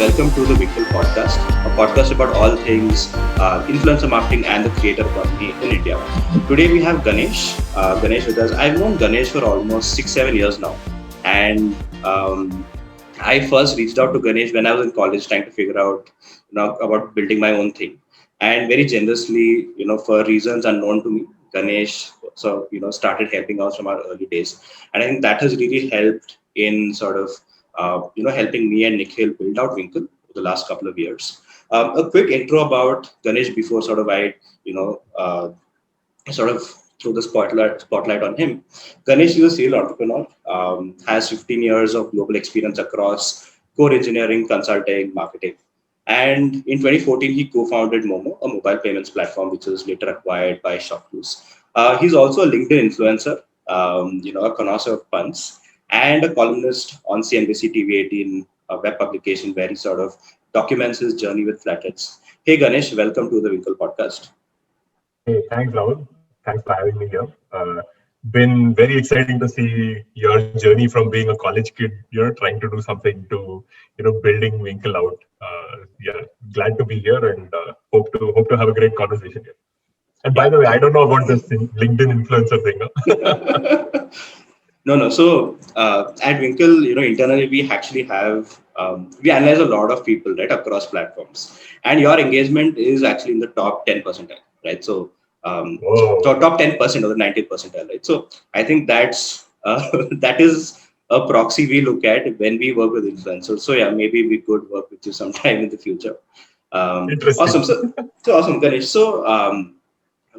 welcome to the Winkle Podcast, a podcast about all things influencer marketing and the creator economy in India. Today we have Ganesh with us. I've known Ganesh for almost 6-7 years now, and I first reached out to Ganesh when I was in college, trying to figure out, about building my own thing. And very generously, for reasons unknown to me, Ganesh started helping us from our early days, and I think that has really helped in sort of helping me and Nikhil build out Winkle for the last couple of years. A quick intro about Ganesh before you know, uh, sort of throw the spotlight on him. Ganesh is a serial entrepreneur, has 15 years of global experience across core engineering, consulting, marketing. And in 2014, he co-founded Momo, a mobile payments platform, which was later acquired by Shopclues. He's also a LinkedIn influencer, a connoisseur of puns, and a columnist on CNBC TV 18, a web publication where he sort of documents his journey with flatheads. Hey Ganesh, welcome to the Winkle podcast. Hey, thanks, Rahul. Thanks for having me here. Been very exciting to see your journey from being a college kid, trying to do something to, building Winkle out. Yeah, glad to be here and hope to have a great conversation here. And by the way, I don't know about this LinkedIn influencer thing. Huh? No. So at Winkle, internally we actually have we analyze a lot of people right across platforms, and your engagement is actually in the top 10 percentile, right? So top 10% or the 90th percentile, right? So I think that's that is a proxy we look at when we work with influencers. So yeah, maybe we could work with you sometime in the future. Awesome. So awesome, Ganesh. So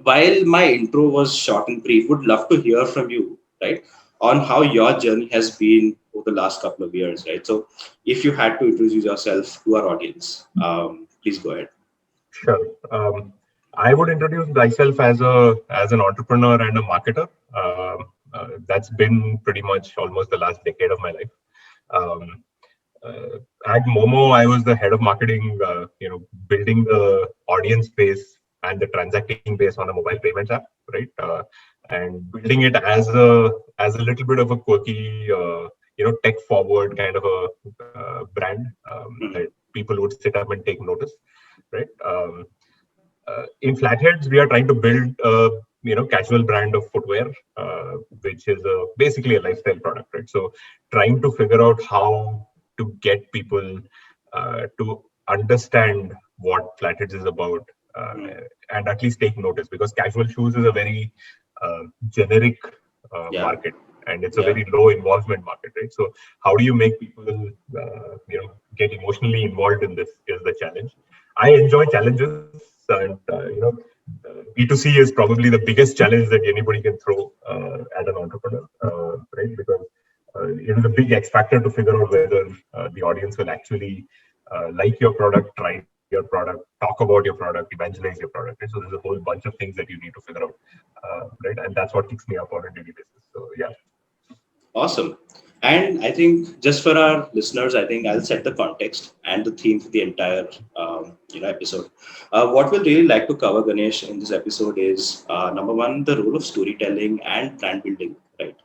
while my intro was short and brief, would love to hear from you, right, on how your journey has been over the last couple of years, right? So, if you had to introduce yourself to our audience, please go ahead. Sure. I would introduce myself as an entrepreneur and a marketer. That's been pretty much almost the last decade of my life. Um, at Momo, I was the head of marketing, building the audience base and the transacting base on a mobile payments app, right? And building it as a little bit of a quirky, tech forward kind of a brand that people would sit up and take notice, right? In Flatheads, we are trying to build casual brand of footwear, which is basically a lifestyle product, right? So trying to figure out how to get people to understand what Flatheads is about and at least take notice, because casual shoes is a very generic market, and it's a very low involvement market, right? So how do you make people get emotionally involved in this is the challenge. I enjoy challenges, and B2C is probably the biggest challenge that anybody can throw at an entrepreneur, right? Because it is a big X factor to figure out whether the audience will actually like your product, try your product, talk about your product, evangelize your product, right? So there's a whole bunch of things that you need to figure out, right? And that's what keeps me up on a daily basis. So yeah. Awesome. And I think just for our listeners, I think I'll set the context and the theme for the entire episode. What we'll really like to cover, Ganesh, in this episode is number one, the role of storytelling and brand building, right?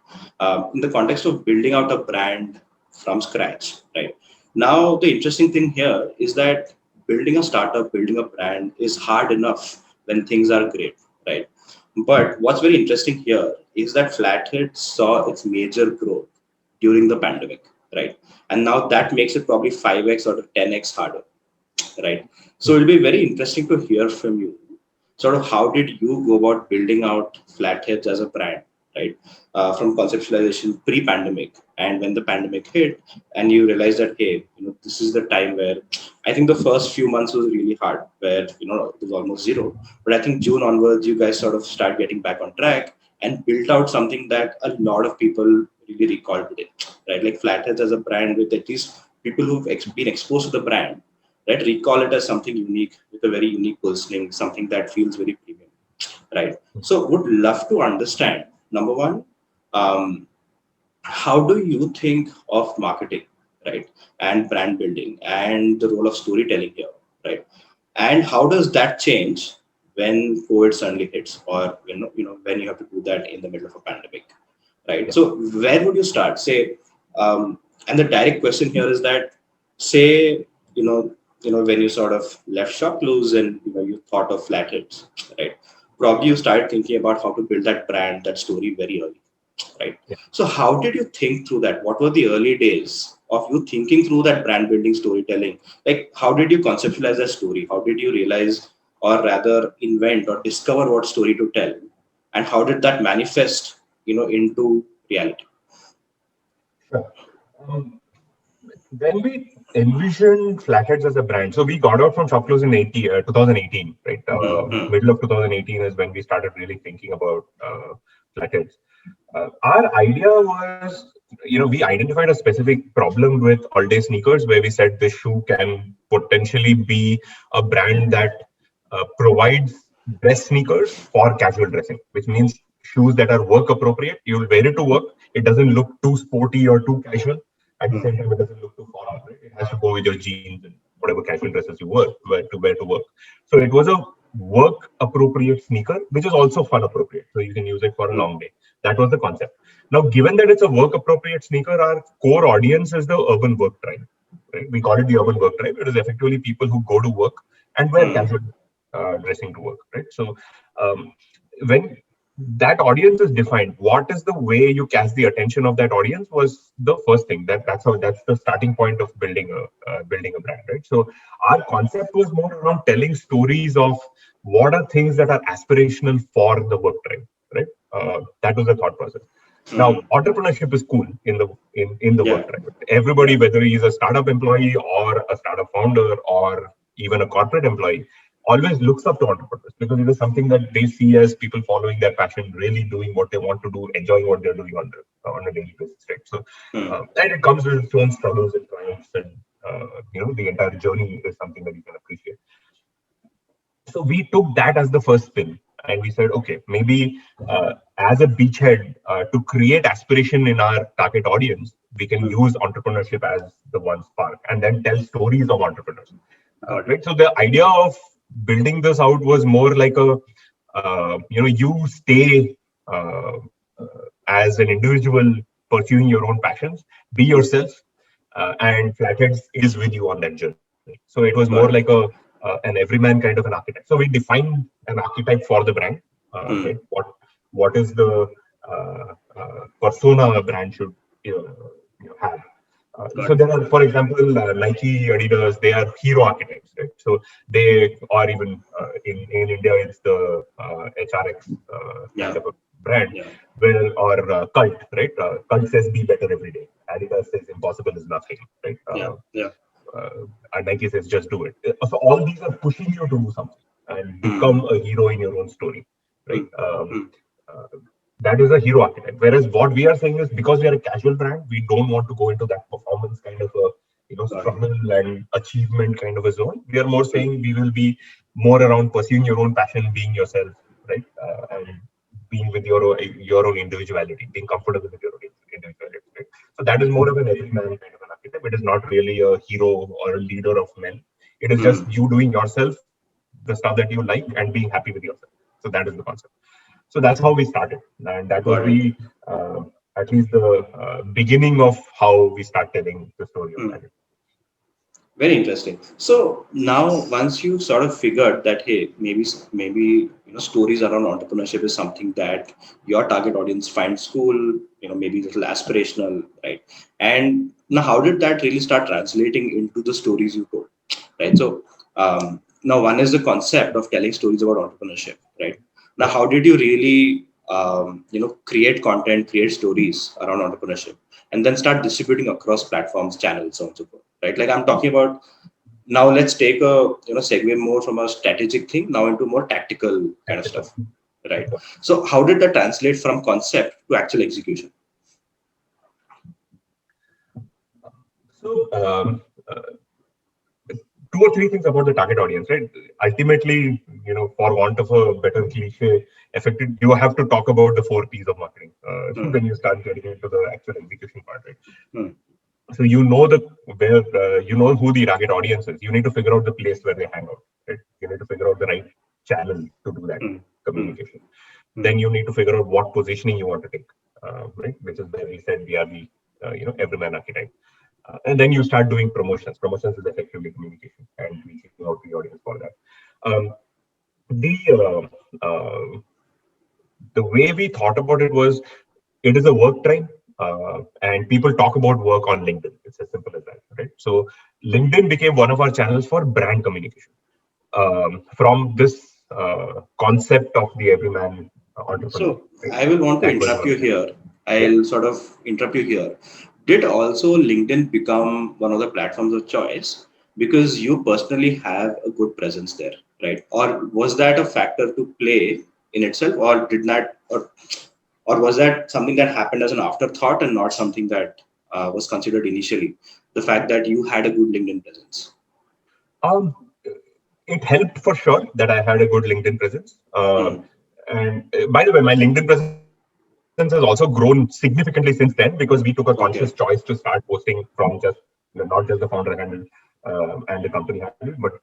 In the context of building out a brand from scratch, right? Now, the interesting thing here is that building a startup, building a brand is hard enough when things are great, right? But what's very interesting here is that Flathead saw its major growth during the pandemic, right? And now that makes it probably 5x or 10x harder, right? So it'll be very interesting to hear from you. Sort of how did you go about building out Flatheads as a brand, right? From conceptualization pre-pandemic, and when the pandemic hit, and you realized that hey, this is the time where I think the first few months was really hard, where it was almost zero. But I think June onwards, you guys sort of start getting back on track and built out something that a lot of people really recall today, right? Like Flatheads as a brand, with at least people who've been exposed to the brand, right, recall it as something unique with a very unique positioning, something that feels very premium, right? So would love to understand, number one, how do you think of marketing, right, and brand building and the role of storytelling here, right? And how does that change when COVID suddenly hits, or when you have to do that in the middle of a pandemic, right? So where would you start? Say, and the direct question here is that, say, when you sort of left Shop Clues and you thought of Flatheads, right? Probably you started thinking about how to build that brand, that story very early, right? Yeah. So how did you think through that? What were the early days of you thinking through that brand building storytelling? Like, how did you conceptualize that story? How did you realize, or rather invent or discover what story to tell? And how did that manifest, into reality? Sure. Um, when we envisioned Flatheads as a brand, so we got out from Shop Close in 2018, right? Mm-hmm. Middle of 2018 is when we started really thinking about Flatheads. Our idea was, we identified a specific problem with all day sneakers where we said this shoe can potentially be a brand that provides dress sneakers for casual dressing, which means shoes that are work appropriate. You'll wear it to work. It doesn't look too sporty or too casual. At the same time, it doesn't look too formal. Right? It has to go with your jeans and whatever casual dresses you wear to work. So it was a work appropriate sneaker, which is also fun appropriate. So you can use it for a long day. That was the concept. Now, given that it's a work appropriate sneaker, our core audience is the urban work tribe. Right? We call it the urban work tribe. It is effectively people who go to work and wear casual dressing to work. Right? So when that audience is defined, what is the way you catch the attention of that audience was the first thing. That's the starting point of building a brand, right? So our concept was more around telling stories of what are things that are aspirational for the work tribe, right? That was the thought process. Now, entrepreneurship is cool in the Yeah. work tribe. Everybody, whether he's a startup employee or a startup founder or even a corporate employee, always looks up to entrepreneurs because it is something that they see as people following their passion, really doing what they want to do, enjoying what they're doing on a daily basis, right? So, and it comes with its own struggles and triumphs, and the entire journey is something that you can appreciate. So we took that as the first spin, and we said, okay, maybe as a beachhead to create aspiration in our target audience, we can use entrepreneurship as the one spark, and then tell stories of entrepreneurs. Right. So the idea of building this out was more like you stay as an individual pursuing your own passions, be yourself, and Flatheads is with you on that journey. So it was more like an everyman kind of an archetype. So we defined an archetype for the brand. Right? What is the persona a brand should have? So there are, for example, Nike, Adidas, they are hero archetypes, right? So they are even in India, it's the HRX kind of a brand, or Cult, right? Cult says be better every day. Adidas says impossible is nothing, right? And Nike says just do it. So all these are pushing you to do something and become a hero in your own story, right? That is a hero archetype. Whereas what we are saying is because we are a casual brand, we don't want to go into that performance kind of a struggle and achievement kind of a zone. We are more saying we will be more around pursuing your own passion, being yourself, right? And being with your own individuality, being comfortable with your own individuality. Right? So that is more of an everyman kind of an archetype. It is not really a hero or a leader of men. It is just you doing yourself, the stuff that you like, and being happy with yourself. So that is the concept. So that's how we started, and that was the at least the beginning of how we start telling the story of Flatheads. Very interesting. So now, once you sort of figured that, hey, maybe stories around entrepreneurship is something that your target audience finds cool, maybe a little aspirational, right? And now, how did that really start translating into the stories you told, right? So now, one is the concept of telling stories about entrepreneurship, right? Now, how did you really, create content, create stories around entrepreneurship, and then start distributing across platforms, channels, so on and so forth, right? Like I'm talking about now. Let's take a segue more from a strategic thing now into more tactical kind of stuff, right? So, how did that translate from concept to actual execution? So. Two or three things about the target audience, right? Ultimately, for want of a better cliche, you have to talk about the 4 P's of marketing. Then you start getting into the actual execution part, right? So you know who the target audience is. You need to figure out the place where they hang out, right? You need to figure out the right channel to do that communication. Then you need to figure out what positioning you want to take, right? Which is where we said we are the everyman archetype. And then you start doing promotions. Promotions is effectively communication and reaching out to the audience for that. Um, the the way we thought about it was, it is a work tribe, and people talk about work on LinkedIn. It's as simple as that, right? So LinkedIn became one of our channels for brand communication, from this concept of the everyman entrepreneur. So Right? I will want to That was interrupt one. you here. Yeah. I'll sort of interrupt you here. Did also LinkedIn become one of the platforms of choice because you personally have a good presence there, right? Or was that a factor to play in itself, or did not, or was that something that happened as an afterthought and not something that was considered initially? The fact that you had a good LinkedIn presence. Um, it helped for sure that I had a good LinkedIn presence. Hmm. And by the way, my LinkedIn presence has also grown significantly since then, because we took a conscious choice to start Okay. posting from just, not just the founder handle and the company handle, but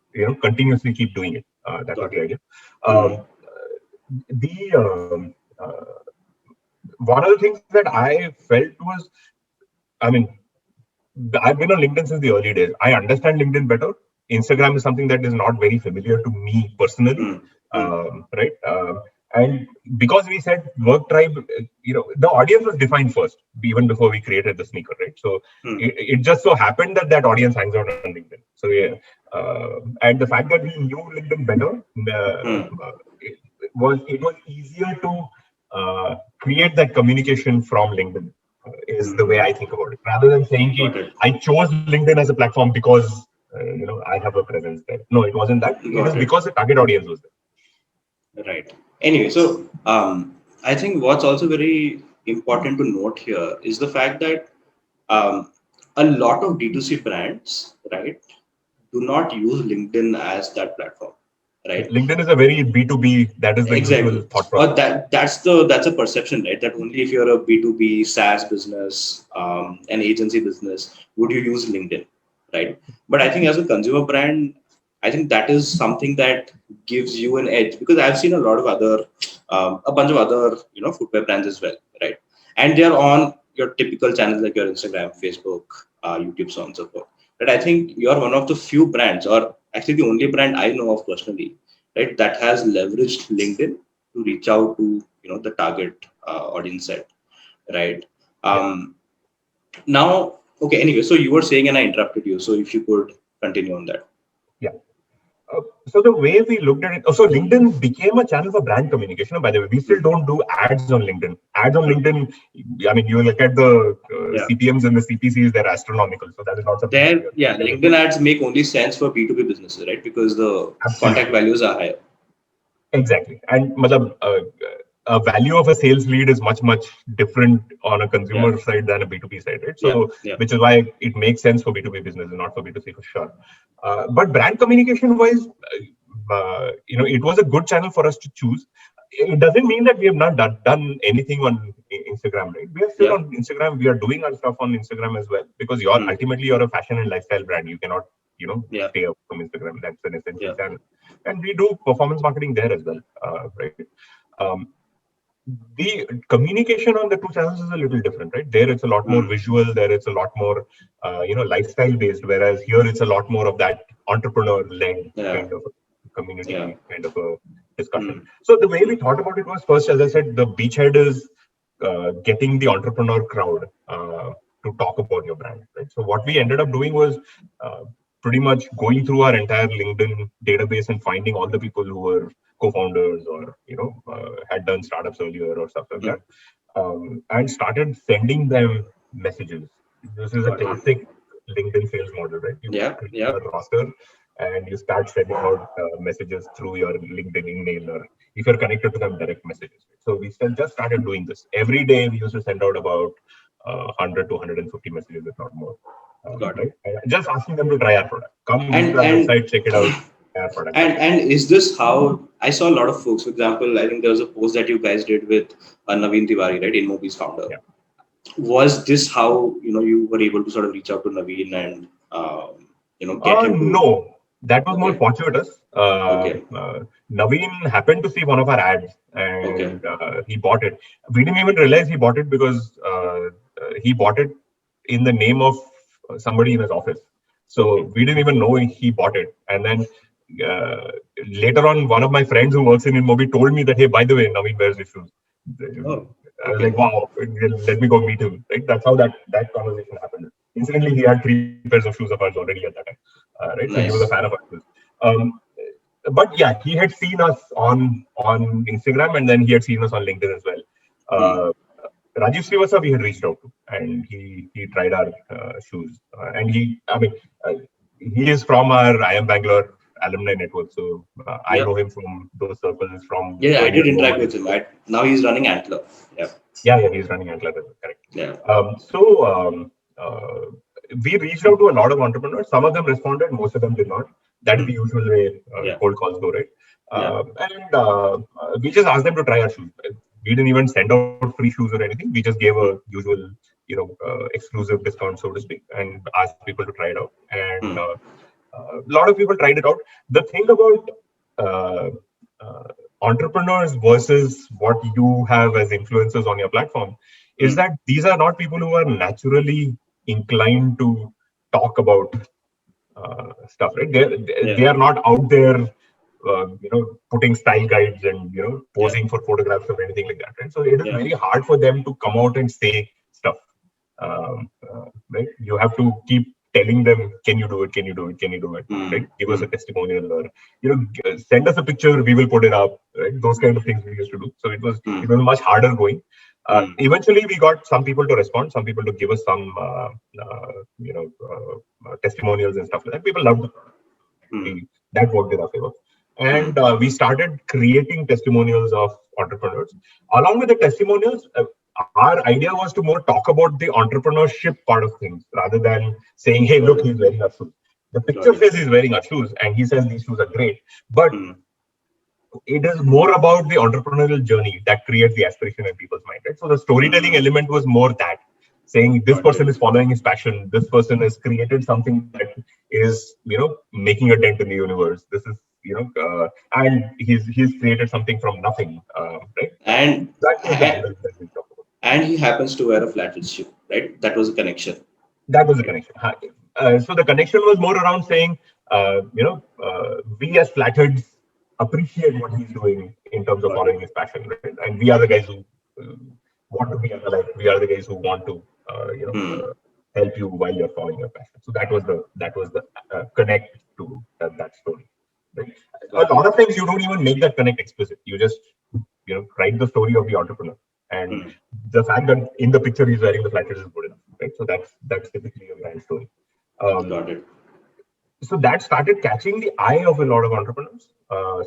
continuously keep doing it. That was the Got idea. it. Um, Hmm. the One of the things that I felt was, I mean, I've been on LinkedIn since the early days. I understand LinkedIn better. Instagram is something that is not very familiar to me personally, Hmm. Hmm. right? And because we said work tribe, the audience was defined first, even before we created the sneaker, right? So Hmm. it just so happened that that audience hangs out on LinkedIn. So yeah, and the fact that we knew LinkedIn better, Hmm. it was easier to create that communication from LinkedIn, is the way Hmm. I think about it. Rather than saying ki, Got it. I chose LinkedIn as a platform because I have a presence there. No, it wasn't that. It was Got it. because the target audience was there. Right. Anyway, so I think what's also very important to note here is the fact that um, a lot of D2C brands, right, do not use LinkedIn as that platform, right? LinkedIn is a very B2B. That is the usual Exactly. thought Or process. that's a perception, right? That only if you're a B2B SaaS business, an agency business, would you use LinkedIn, right? But I think as a consumer brand, I think that is something that gives you an edge, because I've seen a lot of other, a bunch of other, footwear brands as well, right? And they're on your typical channels like your Instagram, Facebook, YouTube, so on and so forth. But I think you're one of the few brands, or actually the only brand I know of personally, right, that has leveraged LinkedIn to reach out to the target audience set, right? Yeah. Now, okay. Anyway, so you were saying, and I interrupted you. So if you could continue on that. Yeah. So the way we looked at it, so LinkedIn became a channel for brand communication. By the way, we still Hmm. don't do ads on LinkedIn. Ads on Hmm. LinkedIn, I mean, you look at the Yeah. CPMs and the CPCs, they're astronomical. So that is not something that we There, are yeah, really LinkedIn doing. ads make only sense for B2B businesses, right? Because the contact Absolutely. values are higher. Exactly. And a value of a sales lead is much, much different on a Yeah. consumer side than a B2B side, right? Yeah. So, Yeah. which is why it makes sense for B2B business and not for B2C for sure. But brand communication wise, it was a good channel for us to choose. It doesn't mean that we have not done anything on Instagram, right? We are still Yeah. on Instagram. We are doing our stuff on Instagram as well, because Hmm. you're a fashion and lifestyle brand. You cannot, Yeah. stay up from Instagram. That's an essential Yeah. channel, and we do performance marketing there as well, right? Um, the communication on the two channels is a little different, right? There it's a lot more Hmm. visual. There it's a lot more, lifestyle based. Whereas here it's a lot more of that entrepreneur-led Yeah. kind of Yeah. community kind of a discussion. Hmm. So the way we Hmm. thought about it was, first, as I said, the beachhead is getting the entrepreneur crowd to talk about your brand, right? So what we ended up doing was uh, pretty much going through our entire LinkedIn database and finding all the people who were co-founders or had done startups earlier or stuff like Hmm. that, and started sending them messages. This is a Got it. classic LinkedIn sales model, right? You Yeah. create Yeah. a roster and you start sending out messages through your LinkedIn email, or if you're connected to them, direct messages. So we still just started doing this. Every day we used to send out about 100 to 150 messages, if not more. Got it. Right? And just asking them to try our product. Come visit And our and website, check it out, try our product. That's it. and is this how I saw a lot of folks? For example, I think there was a post that you guys did with Naveen Tiwari, right, InMobi's founder. Yeah. Was this how you were able to sort of reach out to Naveen and get him to? No, that was more Okay, fortuitous. okay, Naveen happened to see one of our ads okay, and he bought it. We didn't even realize he bought it because he bought it in the name of somebody in his office. So we didn't even know he bought it. And then uh, later on, one of my friends who works in InMobi told me that, hey, by the way, Naveen wears his shoes. Oh, I was okay. like, wow, let me go meet him. Right? That's how that conversation happened. Incidentally, he had 3 pairs of shoes of ours already at that time. Right? So he was a fan Nice. of ours. Um, but yeah, he had seen us on Instagram, and then he had seen us on LinkedIn as well. Hmm. Uh, Rajiv Srivastava we had reached out to, and he tried our shoes, and I mean, uh, he is from our I am Bangalore alumni network, so I Yeah. know him from those circles from Yeah, I earlier did interact Noble. with him. Now he's running Antler. Yeah. Yeah, he's running Antler, correct. Yeah. We reached out to a lot of entrepreneurs. Some of them responded, most of them did not. That's Hmm. the usual way Yeah. cold calls go, right? Yeah. We just asked them to try our shoes. We didn't even send out free shoes or anything. We just gave a Hmm. usual, exclusive discount, so to speak, and asked people to try it out. And Hmm. a lot of people tried it out. The thing about uh, uh, entrepreneurs versus what you have as influencers on your platform is Hmm. that these are not people who are naturally inclined to talk about stuff, right? Yeah. They are not out there, putting style guides and Yeah. posing for photographs or anything like that, right? So it is Yeah. very hard for them to come out and say stuff, right? You have to keep telling them, can you do it? Can you do it? Can you do it? Hmm. Right? Give us Hmm. a testimonial, or send us a picture. We will put it up. Right? Those kind of things we used to do. So it Hmm. was much harder going. Hmm. Eventually, we got some people to respond, some people to give us some, testimonials and stuff like that. People loved the product. Hmm. That worked in our favor. Hmm. And we started creating testimonials of entrepreneurs. Along with the testimonials, our idea was to more talk about the entrepreneurship part of things rather than saying, hey, Got look, it. he's wearing our shoes. The Got picture it. says he's wearing our shoes and he says these shoes are great. But Hmm. it is more about the entrepreneurial journey that creates the aspiration in people's mind, right? So the storytelling Hmm. element was more that saying this Got person it. is following his passion, this person has created something that is, making a dent in the universe. This is, and he's created something from nothing, right? And That was the ha- angle that we talked about. and he happens to wear a flatted shoe, right? That was a connection. That was the connection. So the connection was more around saying, we as flatheads appreciate what he's doing in terms of Got it. following his passion, right? And we are the guys who uh, want to be alive. We are the guys who want to, Hmm. help you while you're following your passion. So that was the connect to that story. Right? A Got it. lot of times you don't even make that connect explicit. You just write the story of the entrepreneur, and Hmm. the fact that in the picture he's wearing the flathead is good enough, right? So that's typically a brand story. Um, Got it. so that started catching the eye of a lot of entrepreneurs,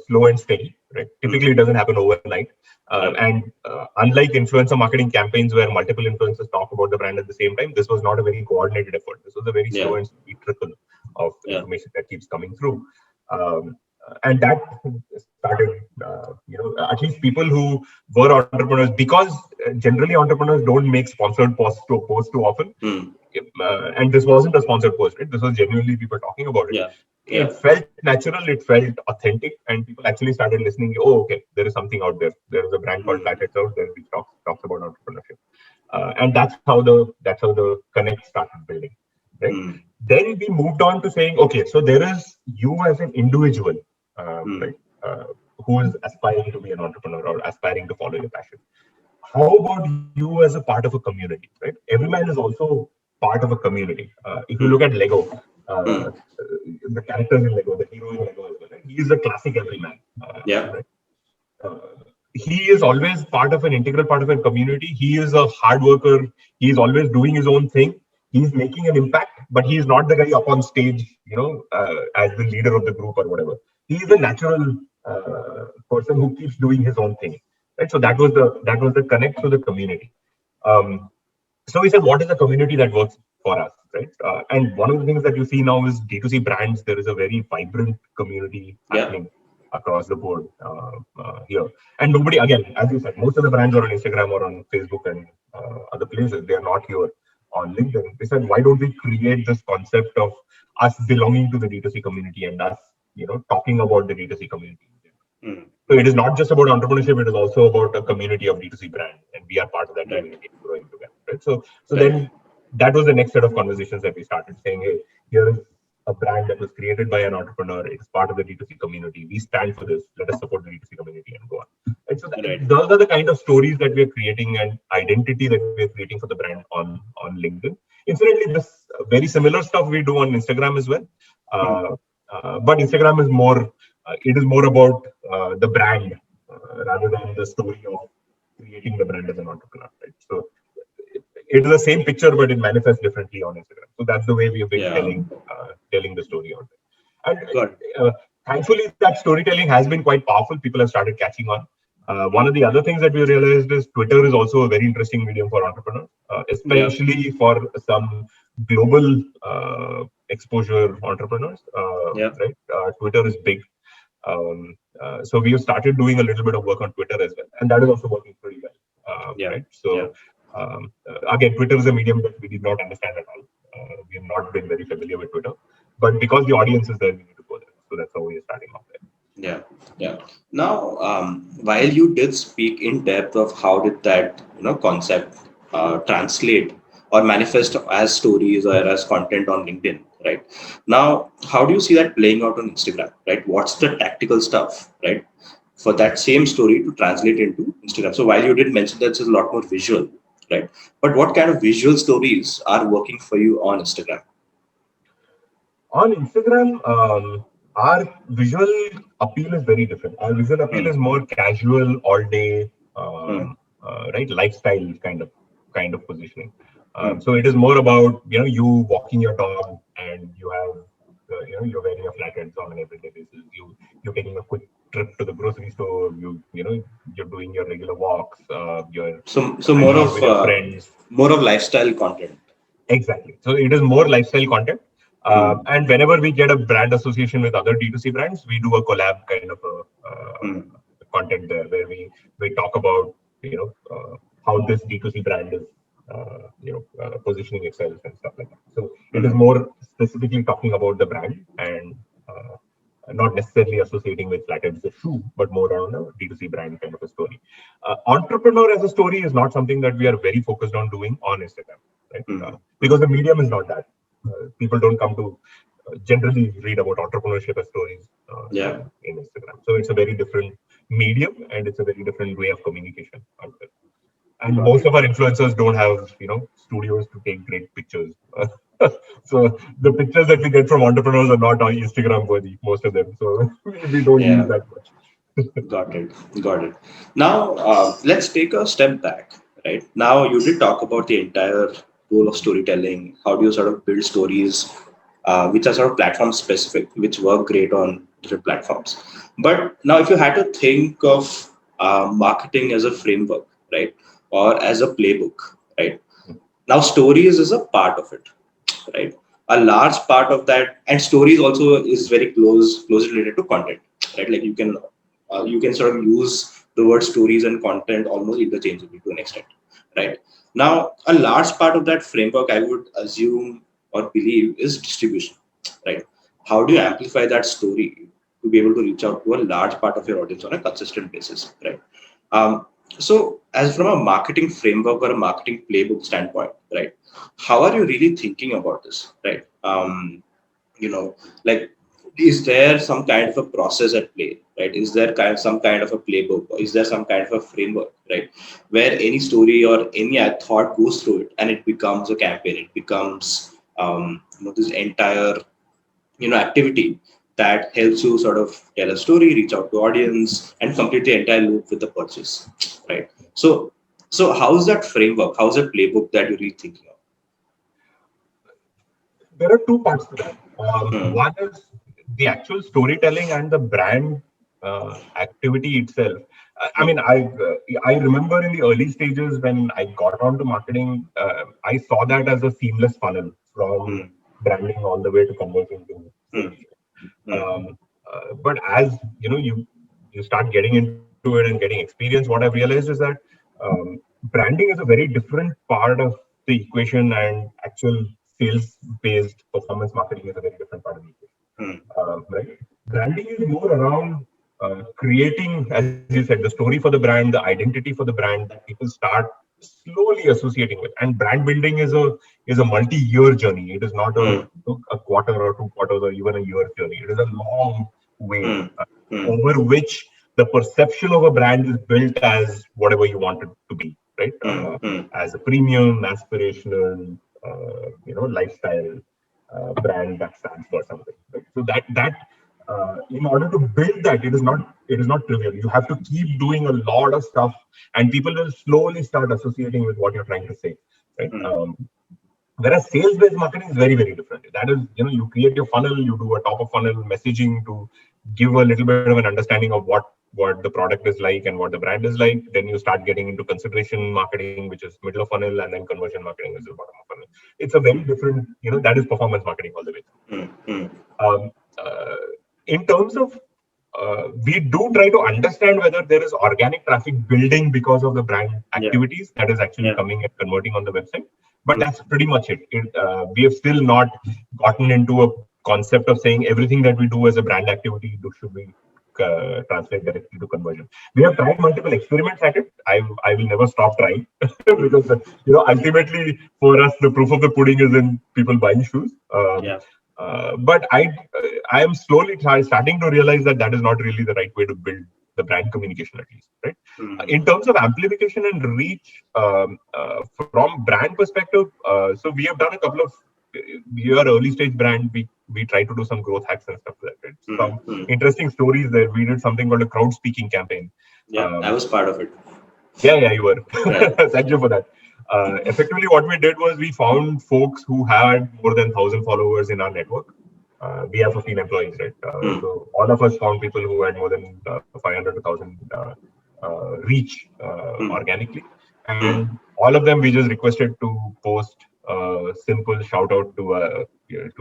slow and steady, right? Hmm. Typically, it doesn't happen overnight. Yeah. And unlike influencer marketing campaigns where multiple influencers talk about the brand at the same time, this was not a very coordinated effort. This was a very Yeah. slow and steady trickle of Yeah. information that keeps coming through. Um, and that started, at least people who were entrepreneurs, because generally entrepreneurs don't make sponsored posts too often, Hmm. and this wasn't a sponsored post, right? This was genuinely people talking about it. Yeah. It Yeah. felt natural, it felt authentic, and people actually started listening. Oh, okay, there is something out there. There is a brand called Hmm. Flatheads out there which talks about entrepreneurship, and that's how the connect started building, right? Hmm. Then we moved on to saying, okay, so there is you as an individual, Hmm. right, who is aspiring to be an entrepreneur or aspiring to follow your passion. How about you as a part of a community, right? Everyman is also part of a community. If you look Hmm. at Lego, uh, Hmm. the characters in Lego, the hero in Lego as well, right? He is a classic everyman, Yeah. right? Uh, he is always part of an integral part of a community. He is a hard worker. He is always doing his own thing. He's making an impact, but he is not the guy up on stage, as the leader of the group or whatever. He is a Hmm. natural person who keeps doing his own thing, right? So that was the connect to the community. Um, so we said, what is the community that works for us, right? And one of the things that you see now is D2C brands. There is a very vibrant community Yeah. happening across the board here. And nobody, again, as you said, most of the brands are on Instagram or on Facebook and other places. They are not here on LinkedIn. They said, why don't we create this concept of us belonging to the D2C community and us, talking about the D2C community? Hmm. So it is not just about entrepreneurship; it is also about a community of D2C brand, and we are part of that Right. community growing together. Right? So Right. then that was the next set of conversations that we started saying, hey, here is a brand that was created by an entrepreneur. It's part of the D2C community. We stand for this. Let us support the D2C community and go on. And so Right. those are the kind of stories that we are creating and identity that we are creating for the brand on LinkedIn. Incidentally, this very similar stuff we do on Instagram as well. But Instagram is more, it is more about the brand rather than the story of creating the brand as an entrepreneur, right? So it is the same picture, but it manifests differently on Instagram. So that's the way we have been Yeah. telling the story out there. And Good. thankfully, that storytelling has been quite powerful. People have started catching on. One of the other things that we realized is Twitter is also a very interesting medium for entrepreneurs, especially for some global exposure entrepreneurs. Yeah. Right? Twitter is big. So we have started doing a little bit of work on Twitter as well, and that is also working pretty well. Yeah. Right? So again, Twitter is a medium that we did not understand at all. We have not been very familiar with Twitter, but because the audience is there, we need to go there. So that's how we are starting off there. Yeah, yeah. Now, while you did speak in depth of how did that concept translate or manifest as stories or as content on LinkedIn, right? Now, how do you see that playing out on Instagram, right? What's the tactical stuff, right, for that same story to translate into Instagram? So while you did mention that it's a lot more visual, right? But what kind of visual stories are working for you on Instagram? On Instagram, our visual appeal is very different. Our visual appeal is more casual, all day, right, lifestyle kind of positioning. So it is more about you walking your dog and you have you're wearing a flatheads on an everyday basis. You're taking a quick trip to the grocery store. You're doing your regular walks. You're So with your friends. more of lifestyle content. Exactly. So it is more lifestyle content. And whenever we get a brand association with other D2C brands, we do a collab kind of a content there where we talk about how this D2C brand is positioning itself and stuff like that. So it is more specifically talking about the brand and not necessarily associating with Flatheads the shoe, but more on a D2C brand kind of a story. Entrepreneur as a story is not something that we are very focused on doing on Instagram, right? Because the medium is not that. People don't come to generally read about entrepreneurship as stories in Instagram. So it's a very different medium and it's a very different way of communication out there. And most of our influencers don't have studios to take great pictures. So the pictures that we get from entrepreneurs are not on Instagram worthy, most of them. So we don't use that much. Got it. Now let's take a step back. Right now, you did talk about the entire role of storytelling. How do you sort of build stories which are sort of platform specific, which work great on different platforms? But now, if you had to think of marketing as a framework, right, or as a playbook, right? Now, stories is a part of it, right? A large part of that, and stories also is very closely related to content, right? Like you can sort of use the word stories and content almost interchangeably to an extent, right? Now, a large part of that framework, I would assume or believe, is distribution, right? How do you amplify that story to be able to reach out to a large part of your audience on a consistent basis, right? So, as from a marketing framework or a marketing playbook standpoint, right? How are you really thinking about this, right? Like, is there some kind of a process at play, right? Is there some kind of a playbook, or is there some kind of a framework, right, where any story or any thought goes through it and it becomes a campaign, it becomes this entire activity that helps you sort of tell a story, reach out to audience, and complete the entire loop with the purchase, right? So how's that framework? How's that playbook that you're really thinking of? There are two parts to that. One is the actual storytelling and the brand activity itself. I mean, I remember in the early stages when I got onto marketing, I saw that as a seamless funnel from branding all the way to converting to sales. But as you start getting into it and getting experience, what I've realized is that branding is a very different part of the equation, and actual sales-based performance marketing is a very different part of the equation. Right? Branding is more around creating, as you said, the story for the brand, the identity for the brand that people start slowly associating with. And brand building is a multi-year journey. It is not mm, a quarter or 2 quarters or even a year journey. It is a long way mm, mm, over which the perception of a brand is built as whatever you want it to be, right? mm, mm, As a premium, aspirational, lifestyle brand that stands for something. Right? So that in order to build that, it is not trivial. You have to keep doing a lot of stuff, and people will slowly start associating with what you're trying to say, right? mm, Whereas sales-based marketing is very, very different. That is, you create your funnel, you do a top-of-funnel messaging to give a little bit of an understanding of what the product is like and what the brand is like. Then you start getting into consideration marketing, which is middle of funnel, and then conversion marketing, which is bottom of funnel. It's a very different, that is performance marketing all the way. mm, mm, Um, uh, in terms of we do try to understand whether there is organic traffic building because of the brand yeah, activities that is actually yeah, coming and converting on the website. But mm, that's pretty much it. We have still not gotten into a concept of saying everything that we do as a brand activity should we translate directly to conversion. We have tried multiple experiments at it. I will never stop trying because ultimately for us the proof of the pudding is in people buying shoes. yeah, But I am slowly starting to realize that is not really the right way to build the brand communication, at least, right? In mm, terms of amplification and reach, from brand perspective, so we have done a couple of your early stage brand. We try to do some growth hacks and stuff like that. mm, Some mm. interesting stories there. We did something called a crowd speaking campaign. Yeah, I Um, was part of it. yeah, you were. Right. Thank you for that. Effectively, what we did was we found folks who had more than 1,000 followers in our network. We have 15 employees, right? Mm, So all of us found people who had more than 500 to 1,000 reach mm, organically, mm, and all of them we just requested to post a simple shout out to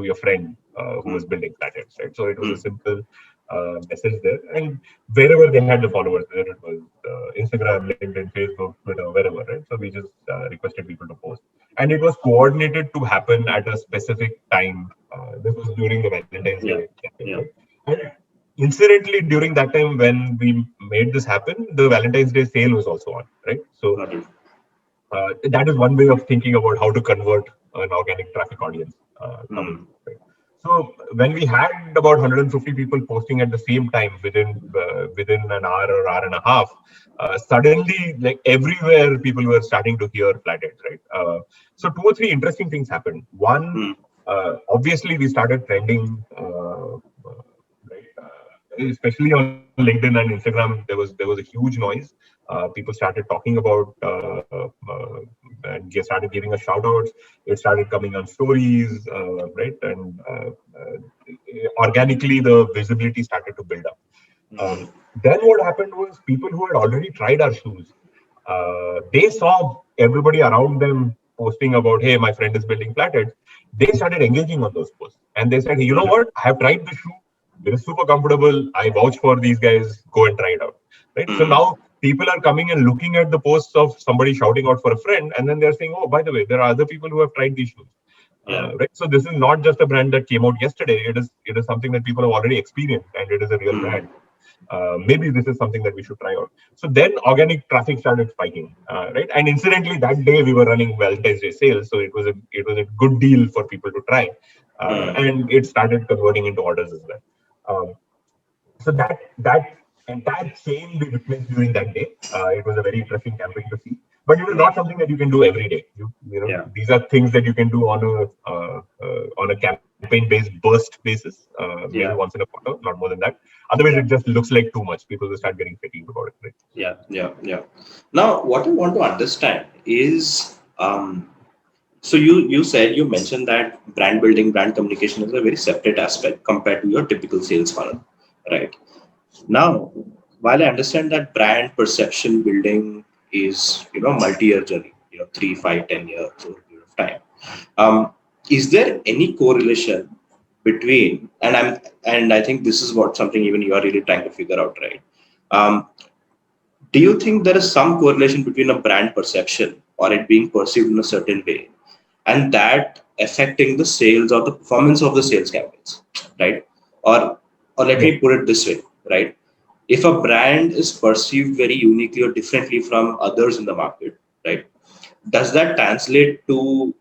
your friend who was mm, building flatheads, right? So it was a mm, simple message there, and wherever they had the followers, whether it was Instagram, LinkedIn, Facebook, Twitter, wherever, right? So we just requested people to post, and it was coordinated to happen at a specific time. This was during the Valentine's yeah, Day campaign, yeah, right? And incidentally, during that time when we made this happen, the Valentine's Day sale was also on, right? So got it. that is one way of thinking about how to convert an organic traffic audience coming. Mm, Right? So when we had about 150 people posting at the same time within an hour or hour and a half, suddenly like everywhere people were starting to hear flatheads, right? So two or three interesting things happened. One, mm, obviously we started trending, right? Especially on LinkedIn and Instagram, there was a huge noise. People started talking about and they started giving us shout outs. It started coming on stories, right? And organically, the visibility started to build up. mm, Then what happened was people who had already tried our shoes, they saw everybody around them posting about, hey, my friend is building flatheads. They started engaging on those posts. And they said, hey, you know mm, what? I have tried the shoe. It is super comfortable. I vouch for these guys. Go and try it out. Right. So mm, now people are coming and looking at the posts of somebody shouting out for a friend. And then they're saying, oh, by the way, there are other people who have tried these shoes. yeah, Right. So this is not just a brand that came out yesterday. It is something that people have already experienced, and it is a real mm, brand. Maybe this is something that we should try out. So then organic traffic started spiking, right? And incidentally, that day we were running Valentine's Day sales, so it was a good deal for people to try, mm, and it started converting into orders as well. So that entire chain we witnessed during that day. It was a very interesting campaign to see. But it is mm, not something that you can do every day. yeah, These are things that you can do on a campaign-based burst basis, maybe yeah, once in a quarter, not more than that. Otherwise, yeah, it just looks like too much. People will start getting fatigued about it. Right? yeah, yeah, yeah. Now, what I want to understand is, so you said, you mentioned that brand building, brand communication is a very separate aspect compared to your typical sales funnel, right? Now, while I understand that brand perception building is, multi-year journey, 3, 5, 10 years over a period of time. Um, is there any correlation between, and I think this is what something even you are really trying to figure out, right? Um, do you think there is some correlation between a brand perception or it being perceived in a certain way and that affecting the sales or the performance of the sales campaigns, right? Or let Yeah. me put it this way, right? If a brand is perceived very uniquely or differently from others in the market, right? does that translate to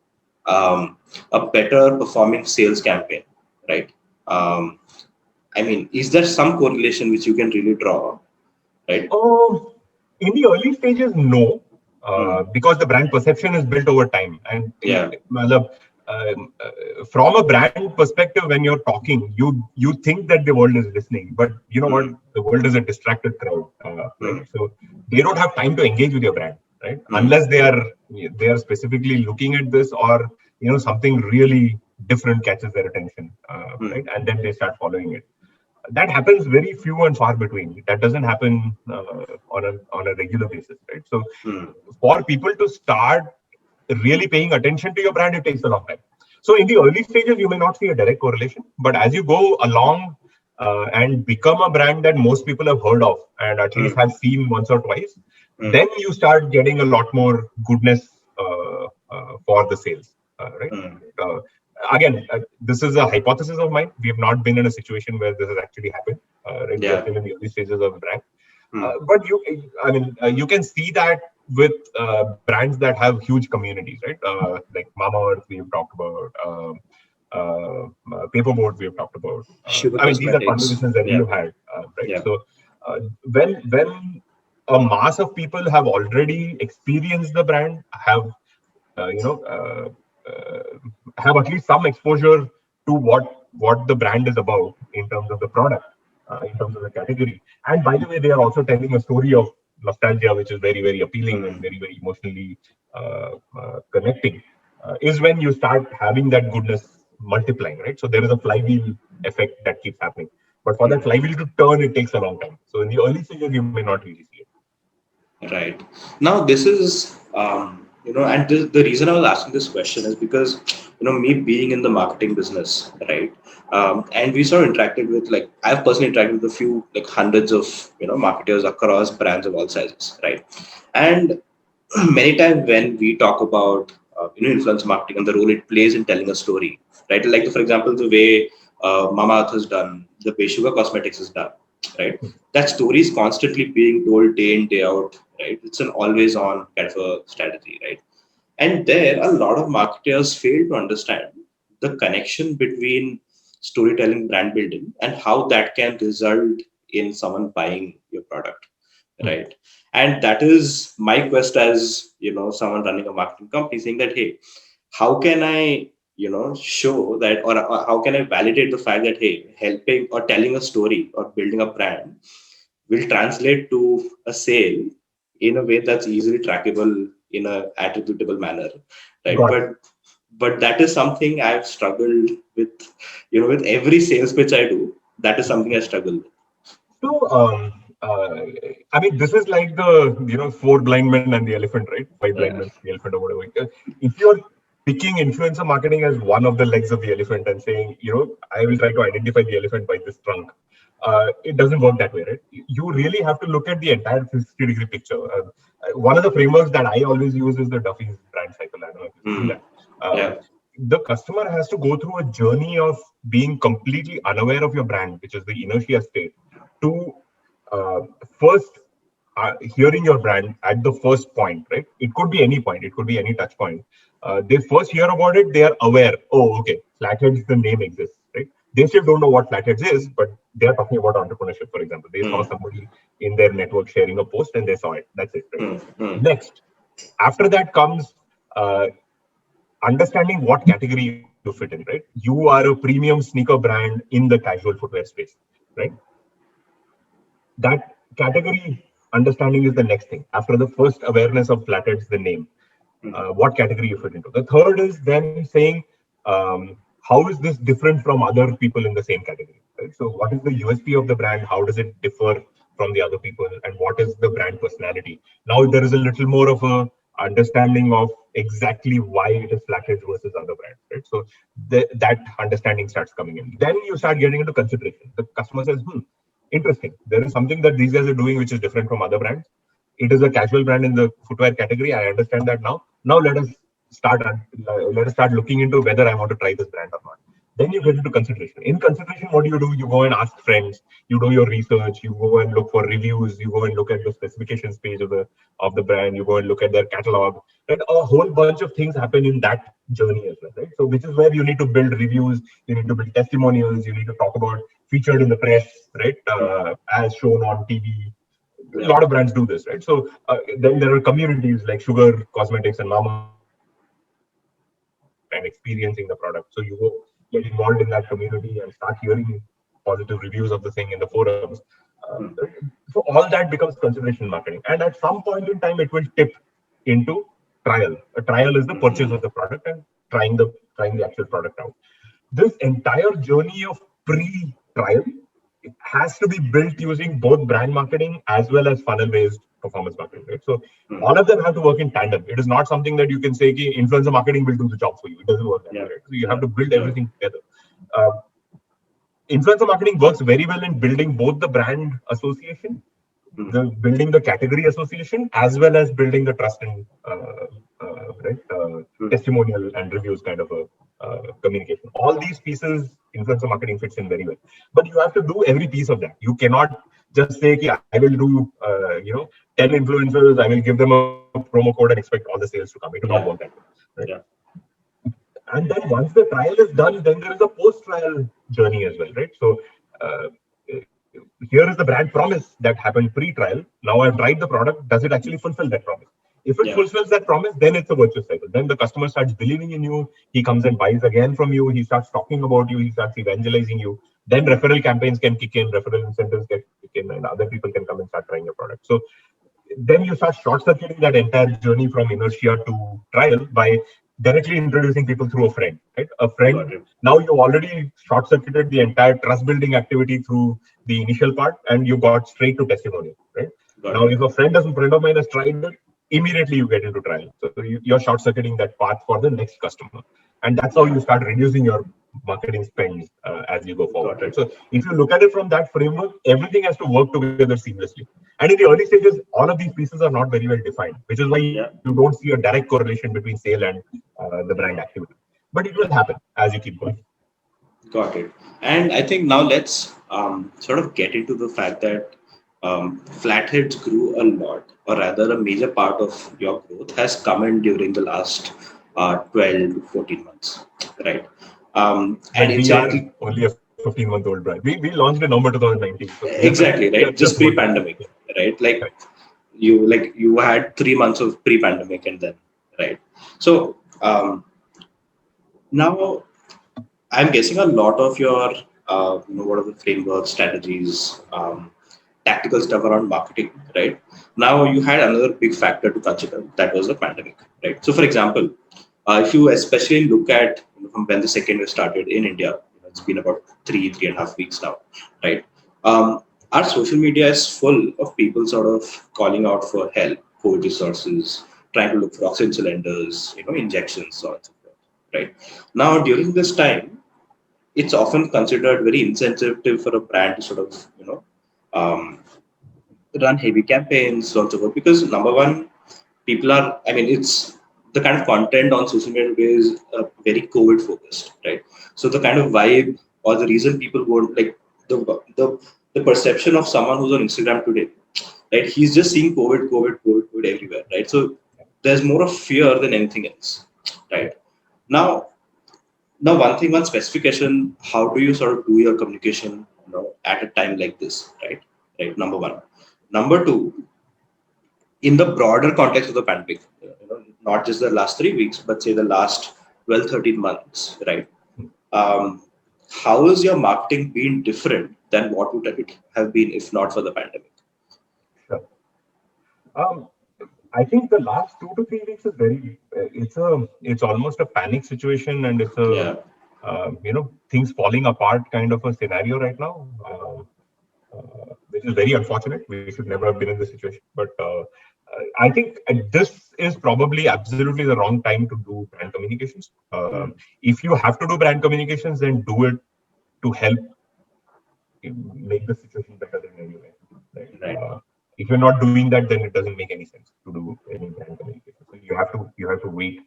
a better performing sales campaign, right? Um, I mean, is there some correlation which you can really draw, right? Um, in the early stages, no, Hmm. because the brand perception is built over time. And Yeah. matlab, from a brand perspective, when you're talking, you think that the world is listening, but you know what? Hmm. The world is a distracted crowd, right? Hmm. So they don't have time to engage with your brand, right? Hmm. Unless they are specifically looking at this, or something really different catches their attention, Hmm. right? And then they start following it. That happens very few and far between. That doesn't happen on a regular basis, right? So Hmm. for people to start really paying attention to your brand, it takes a long time. So in the early stages, you may not see a direct correlation, but as you go along and become a brand that most people have heard of and at least Hmm. have seen once or twice, Hmm. then you start getting a lot more goodness for the sales, right? Hmm. Uh, Again, this is a hypothesis of mine. We have not been in a situation where this has actually happened. Right? We are Yeah. still in the early stages of the brand. Hmm. But you can see that with brands that have huge communities, right? Like Mama Earth, we've talked about. Paperboard, we've talked about. Sugar These are cosmetics. conversations that Yeah. we've had, right? Yeah. So when a mass of people have already experienced the brand, have uh, you know uh, uh, have at least some exposure to what the brand is about in terms of the product, in terms of the category. And by the way, they are also telling a story of nostalgia, which is very, very appealing and Hmm. very, very emotionally connecting. Is when you start having that goodness multiplying, right? So there is a flywheel effect that keeps happening. But for that Hmm. flywheel to turn, it takes a long time. So in the early stages, you may not really see it. Right. Now, this is, and the reason I was asking this question is because, me being in the marketing business, right? And we sort of interacted with, like, I've personally interacted with a few, like, hundreds of, marketers across brands of all sizes, right? And many times when we talk about, influence marketing and the role it plays in telling a story, right? Like, for example, the way Mama Earth has done, the way Sugar Cosmetics is done, right? That story is constantly being told day in, day out, right? It's an always on kind of a strategy, right? And there, a lot of marketers fail to understand the connection between storytelling, brand building, and how that can result in someone buying your product, Hmm. right? And that is my quest as someone running a marketing company, saying that, hey, how can I show that, or how can I validate the fact that, hey, helping or telling a story or building a brand will translate to a sale in a way that's easily trackable in a attributable manner, right? Got it. But that is something I've struggled with, with every sales pitch I do. That is something I struggle with. So, this is like the four blind men and the elephant, right? Five blind Yeah. men, the elephant, or whatever. If you're picking influencer marketing as one of the legs of the elephant and saying, I will try to identify the elephant by this trunk, it doesn't work that way, right? You really have to look at the entire 360-degree picture. One of the frameworks that I always use is the Duffy's brand cycle. I don't know if you've seen Hmm. that. Um, Yeah. the customer has to go through a journey of being completely unaware of your brand, which is the inertia state, to uh, first hearing your brand at the first point, right? It could be any point, it could be any touch point. They first hear about it, they are aware, oh, okay, Flatheads, the name exists, right? They still don't know what Flatheads is, but they are talking about entrepreneurship, for example. They saw Hmm. somebody in their network sharing a post and they saw it. That's it, right? Hmm. Hmm. Next, after that comes uh, understanding what category you fit in, right? You are a premium sneaker brand in the casual footwear space, right? That category understanding is the next thing. After the first awareness of Flatheads, the name, Hmm. what category you fit into. The third is then saying, how is this different from other people in the same category? Right? So, what is the USP of the brand? How does it differ from the other people? And what is the brand personality? Now, there is a little more of a understanding of exactly why it is Flatheads versus other brands, right? So that understanding starts coming in. Then you start getting into consideration. The customer says, interesting. There is something that these guys are doing which is different from other brands. It is a casual brand in the footwear category. I understand that now. Now let us start looking into whether I want to try this brand or not. Then you get into consideration. In consideration, what do? You go and ask friends, you do your research, you go and look for reviews, you go and look at the specifications page of the brand, you go and look at their catalog. Right? A whole bunch of things happen in that journey as well, right? So which is where you need to build reviews, you need to build testimonials, you need to talk about featured in the press, right? As shown on TV. A Yeah. lot of brands do this, right? So then there are communities like Sugar Cosmetics and Mama and experiencing the product. So you go get involved in that community and start hearing positive reviews of the thing in the forums. Mm. So all that becomes consideration marketing, and at some point in time, it will tip into trial. A trial is the purchase of the product and trying the actual product out. This entire journey of pre-trial has to be built using both brand marketing as well as funnel-based performance marketing. Right? So Mm. all of them have to work in tandem. It is not something that you can say ki influencer marketing will do the job for you. It doesn't work that way. Yeah. Right? So you have to build Yeah. everything together. Uh, Influencer marketing works very well in building both the brand association, Mm. building the category association, as well as building the trust and Mm. testimonial and reviews kind of a communication. All these pieces, influencer marketing fits in very well. But you have to do every piece of that. You cannot just say, I will do, 10 influencers, I will give them a promo code and expect all the sales to come. It will not Yeah. work that way. Right? Yeah. And then once the trial is done, then there is a post-trial journey as well, right? So uh, here is the brand promise that happened pre-trial. Now I've tried the product. Does it actually fulfill that promise? If it Yeah. fulfills that promise, then it's a virtuous cycle. Then the customer starts believing in you. He comes and buys again from you. He starts talking about you. He starts evangelizing you. Then referral campaigns can kick in, referral incentives can kick in, and other people can come and start trying your product. So then you start short-circuiting that entire journey from inertia to trial by directly introducing people through a friend, right? A Got friend. it. Now you've already short-circuited the entire trust-building activity through the initial part, and you got straight to testimonial, right? Got Now, it. if a friend of mine has tried it, immediately you get into trial. So you're short-circuiting that path for the next customer, and that's how Yeah. you start reducing your marketing spend as you go forward, Got right? it. So if you look at it from that framework, everything has to work together seamlessly. And in the early stages, all of these pieces are not very well defined, which is why you Yeah. don't see a direct correlation between sale and the brand activity. But it will happen as you keep going. Got it. And I think now let's sort of get into the fact that Flatheads grew a lot, or rather, a major part of your growth has come in during the last 12 to 14 months, right? And But we are incidentally, only a 15-month-old brand. We launched in November 2019. So exactly, we are right? just Just about to start. pre-pandemic, right? Like Correct. you had 3 months of pre-pandemic, and then, right? So now I'm guessing a lot of your, what are the framework strategies, tactical stuff around marketing, right? Now you had another big factor to consider, that was the pandemic, right? So, for example, if you especially look at from when the second wave started in India, it's been about 3.5 weeks now, right? Our social media is full of people sort of calling out for help, COVID resources, trying to look for oxygen cylinders, injections, so on and so forth, right? Now, during this time, it's often considered very insensitive for a brand to sort of, um, run heavy campaigns, so on and so forth. Because number one, people are, I mean, it's the kind of content on social media today is very COVID focused, right? So the kind of vibe or the reason people won't like the the perception of someone who's on Instagram today, right? He's just seeing COVID, COVID, COVID, COVID everywhere, right? So there's more of fear than anything else, right? Now, one specification, how do you sort of do your communication, at a time like this, right? Right. Number one. Number two, in the broader context of the pandemic, not just the last 3 weeks, but say the last 12, 13 months, right? Um, how is your marketing been different than what would it have been if not for the pandemic? Sure. Um, I think the last 2 to 3 weeks is very. It's almost a panic situation, and it's a Yeah. things falling apart kind of a scenario right now, which is very unfortunate. We should never have been in this situation. But I think this is probably absolutely the wrong time to do brand communications. Mm. If you have to do brand communications, then do it to help make the situation better in any way. Right? Right. If you're not doing that, then it doesn't make any sense to do any brand communication. So you have to wait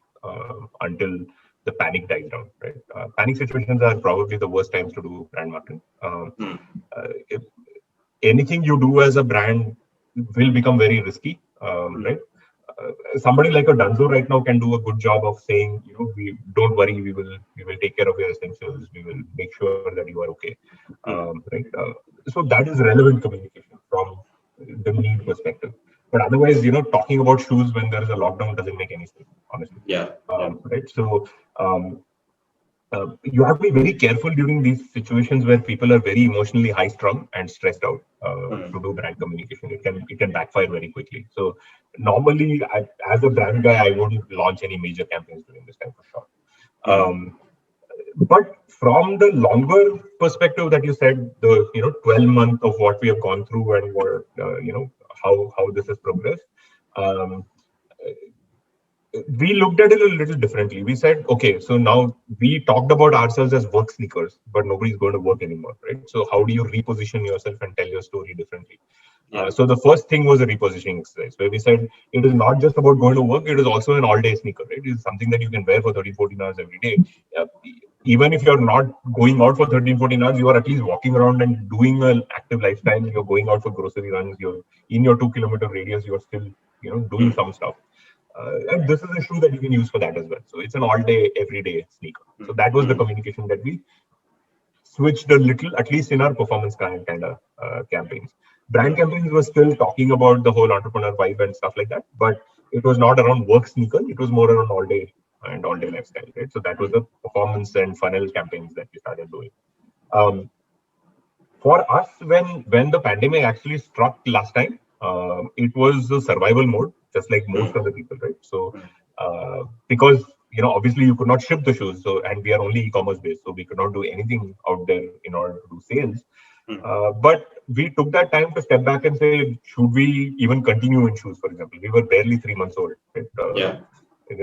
until the panic dies down. Right? panic situations are probably the worst times to do brand marketing. Hmm. If anything you do as a brand will become very risky, right? Somebody like a Dunzo right now can do a good job of saying, we don't worry, we will take care of your essentials, we will make sure that you are okay, right? So that is relevant communication from the need perspective. But otherwise, talking about shoes when there is a lockdown doesn't make any sense, honestly. Yeah. Yeah. Right? So um, you have to be very careful during these situations where people are very emotionally high strung and stressed out to do brand communication. It can backfire very quickly. So normally, as a brand guy, I wouldn't launch any major campaigns during this time for sure. But from the longer perspective that you said, the 12 month of what we have gone through and what how this has progressed. Um, we looked at it a little differently. We said, okay, so now we talked about ourselves as work sneakers, but nobody's going to work anymore, right? So how do you reposition yourself and tell your story differently? Yeah. So the first thing was a repositioning exercise where we said it is not just about going to work, it is also an all-day sneaker, right? It is something that you can wear for 13, 14 hours every day. Even if you're not going out for 13, 14 hours, you are at least walking around and doing an active lifestyle. You're going out for grocery runs, you're in your 2 kilometer radius, you're still doing some stuff. And this is a shoe that you can use for that as well. So it's an all-day, everyday sneaker. So that was the communication that we switched a little, at least in our performance kind of campaigns. Brand campaigns were still talking about the whole entrepreneur vibe and stuff like that, but it was not around work sneaker. It was more around all-day and all-day lifestyle, right? So that was the performance and funnel campaigns that we started doing. For us, when the pandemic actually struck last time, it was a survival mode, just like most of the people, right? So because obviously you could not ship the shoes, so and we are only e-commerce based, so we could not do anything out there in order to do sales. But we took that time to step back and say, should we even continue in shoes? For example, we were barely 3 months old. Right?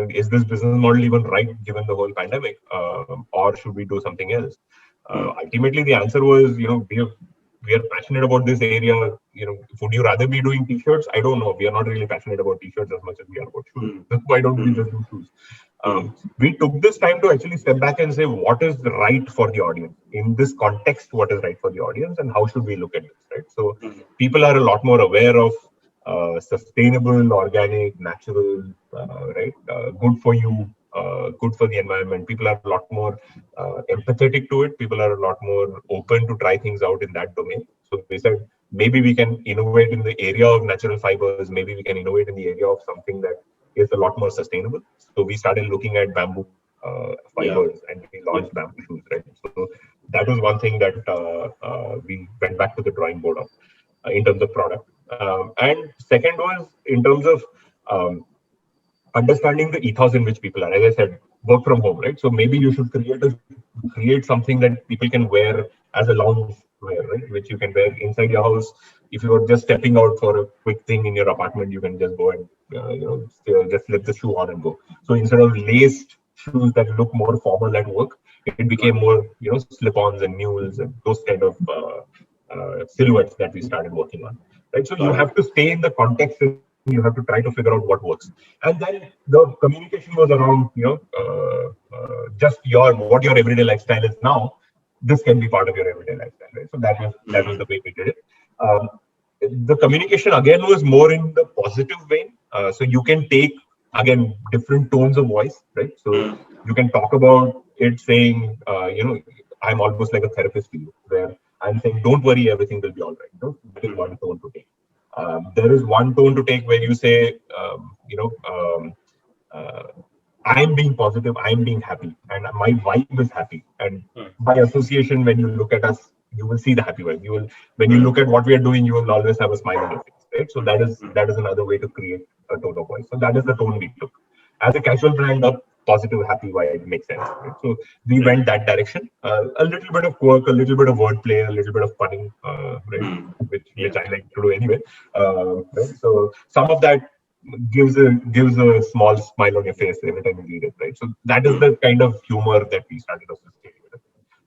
Is this business model even right given the whole pandemic, or should we do something else? Ultimately, the answer was, we are passionate about this area. Would you rather be doing t-shirts? I don't know. We are not really passionate about t-shirts as much as we are about shoes. Why don't we just do shoes? We took this time to actually step back and say, what is right for the audience in this context? What is right for the audience, and how should we look at this? Right. So people are a lot more aware of sustainable, organic, natural, right? Good for you. Good for the environment. People are a lot more empathetic to it. People are a lot more open to try things out in that domain. So we said maybe we can innovate in the area of natural fibers. Maybe we can innovate in the area of something that is a lot more sustainable. So we started looking at bamboo fibers and we launched bamboo shoes. Right. So that was one thing that we went back to the drawing board on in terms of product. And second was in terms of understanding the ethos in which people are. As I said, work from home, right? So maybe you should create something that people can wear as a lounge wear, right? Which you can wear inside your house. If you are just stepping out for a quick thing in your apartment, you can just go and just slip the shoe on and go. So instead of laced shoes that look more formal at work, it became more slip-ons and mules and those kind of silhouettes that we started working on. Right. So you have to stay in the context. You have to try to figure out what works, and then the communication was around just what your everyday lifestyle is now. This can be part of your everyday lifestyle, right? So that was the way we did it. The communication again was more in the positive vein. So you can take again different tones of voice, right? So you can talk about it saying, I'm almost like a therapist to you, where I'm saying, don't worry, everything will be all right. That is one tone to take. There is one tone to take where you say, I'm being positive, I'm being happy, and my vibe is happy. And by association, when you look at us, you will see the happy vibe. When you look at what we are doing, you will always have a smile on your face, right? So that is another way to create a tone of voice. So that is the tone we took. As a casual brand, a positive, happy vibe makes sense. Right? So we went that direction. A little bit of quirk, a little bit of wordplay, a little bit of punning, right? Which I like to do anyway. Right? So some of that gives a small smile on your face every time you read it, right? So that is the kind of humor that we started associating with.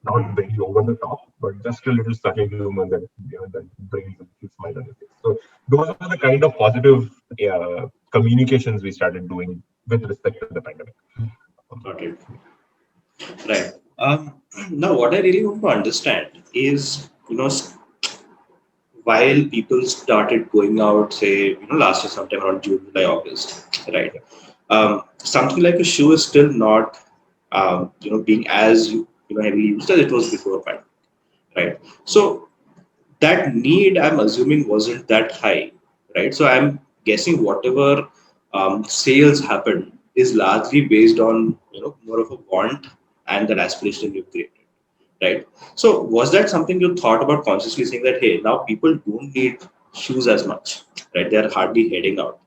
Not very over the top, but just a little subtle humor that that brings a smile on your face. So those are the kind of positive communications we started doing with respect to the pandemic. Okay. Right. Now, what I really want to understand is, while people started going out, say, last year, sometime around June, July, August, right? Something like a shoe is still not, being as heavily used as it was before pandemic, right? So that need, I'm assuming, wasn't that high, right? So I'm guessing whatever sales happened is largely based on more of a want and that aspiration you created, right? So was that something you thought about consciously, saying that hey, now people don't need shoes as much, right? They are hardly heading out,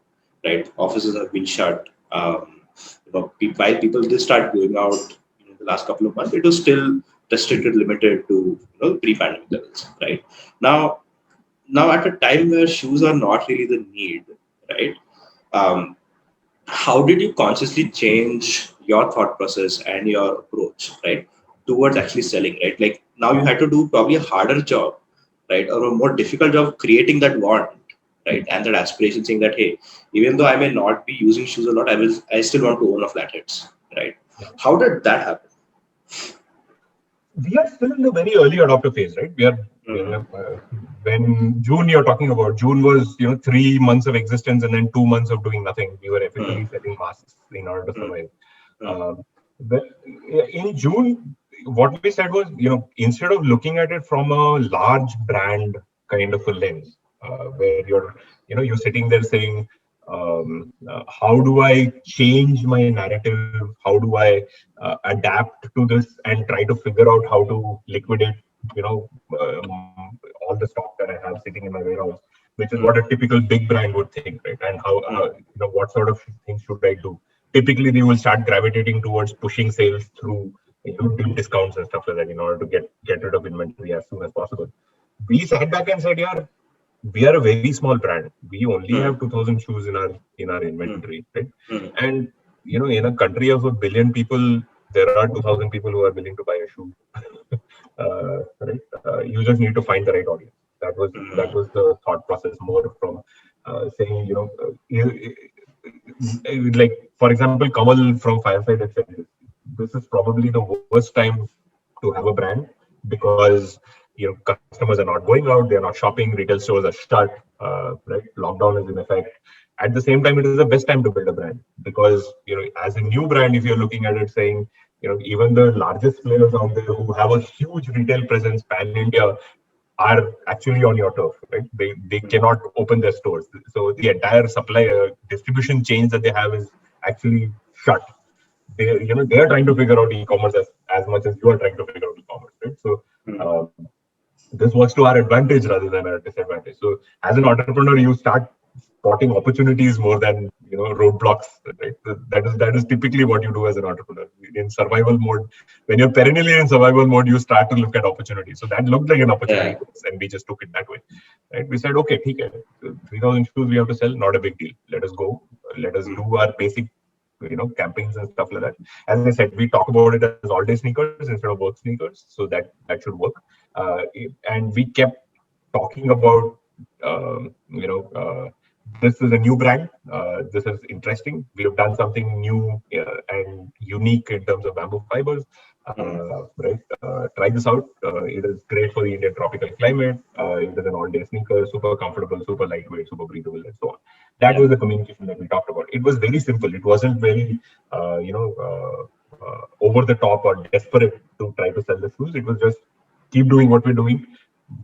right? Offices have been shut. While people did start going out in the last couple of months, it was still restricted, limited to pre-pandemic levels, right? Now, at a time where shoes are not really the need, right? Um, how did you consciously change your thought process and your approach, right, towards actually selling, right? Like now you had to do probably a harder job, right, or a more difficult job creating that want, right, and that aspiration, saying that hey, even though I may not be using shoes a lot, I still want to own a flatheads, right? How did that happen? We are still in the very early adopter phase, right? Mm-hmm. When June you're talking about, June was 3 months of existence and then 2 months of doing nothing. We were effectively selling masks in order to survive. Um, but in June, what we said was, instead of looking at it from a large brand kind of a lens, where you're sitting there saying, how do I change my narrative? How do I adapt to this and try to figure out how to liquidate, all the stock that I have sitting in my warehouse, which is what a typical big brand would think, right? And how, what sort of things should I do? Typically, they will start gravitating towards pushing sales through deep discounts and stuff like that in order to get rid of inventory as soon as possible. We sat back and said, yeah, we are a very small brand. We only have 2,000 shoes in our inventory, right? And in a country of 1 billion people, there are 2,000 people who are willing to buy a shoe. Right? You just need to find the right audience. That was the thought process more from saying, like for example, Kamal from Firefight had said this is probably the worst time to have a brand because customers are not going out, they're not shopping, retail stores are shut, right? Lockdown is in effect. At the same time, it is the best time to build a brand because as a new brand, if you're looking at it saying, even the largest players out there who have a huge retail presence pan India are actually on your turf, right? They cannot open their stores, so the entire supply distribution chains that they have is actually shut. They are trying to figure out e-commerce as much as you are trying to figure out e-commerce, right? So um, this works to our advantage rather than our disadvantage. So as an entrepreneur, you start spotting opportunities more than roadblocks, right? That is typically what you do as an entrepreneur. In survival mode, when you're perennially in survival mode, you start to look at opportunities. So that looked like an opportunity Yeah. to us, and we just took it that way, right? We said, okay, okay, 3,000 shoes we have to sell, not a big deal. Let us go. Let us do our basic campaigns and stuff like that. As I said, we talk about it as all-day sneakers instead of work sneakers, so that should work. And we kept talking about this is a new brand. This is interesting. We have done something new and unique in terms of bamboo fibers. Right? Try this out. It is great for the Indian tropical climate. It is an all-day sneaker, super comfortable, super lightweight, super breathable, and so on. That was the communication that we talked about. It was very simple. It wasn't very, over the top or desperate to try to sell the shoes. It was just keep doing what we're doing,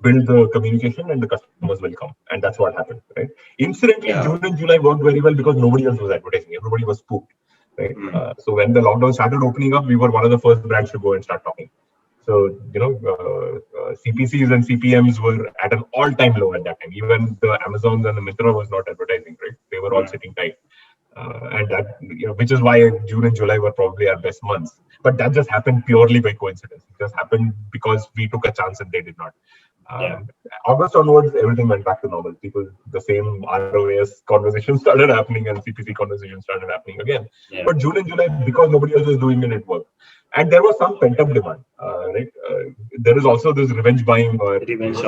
build the communication, and the customers will come. And that's what happened, right? Incidentally, Yeah. June and July worked very well because nobody else was advertising. Everybody was spooked, right? So when the lockdown started opening up, we were one of the first brands to go and start talking. So, CPCs and CPMs were at an all-time low at that time. Even the Amazons and the Myntra was not advertising, right? They were all sitting tight. And that, which is why June and July were probably our best months. But that just happened purely by coincidence. It just happened because we took a chance and they did not. Yeah. August onwards, everything went back to normal. The same ROAS conversations started happening and CPC conversations started happening again. Yeah. But June and July, because nobody else was doing it, it worked. And there was some pent-up demand, right? There is also this revenge buying or revenge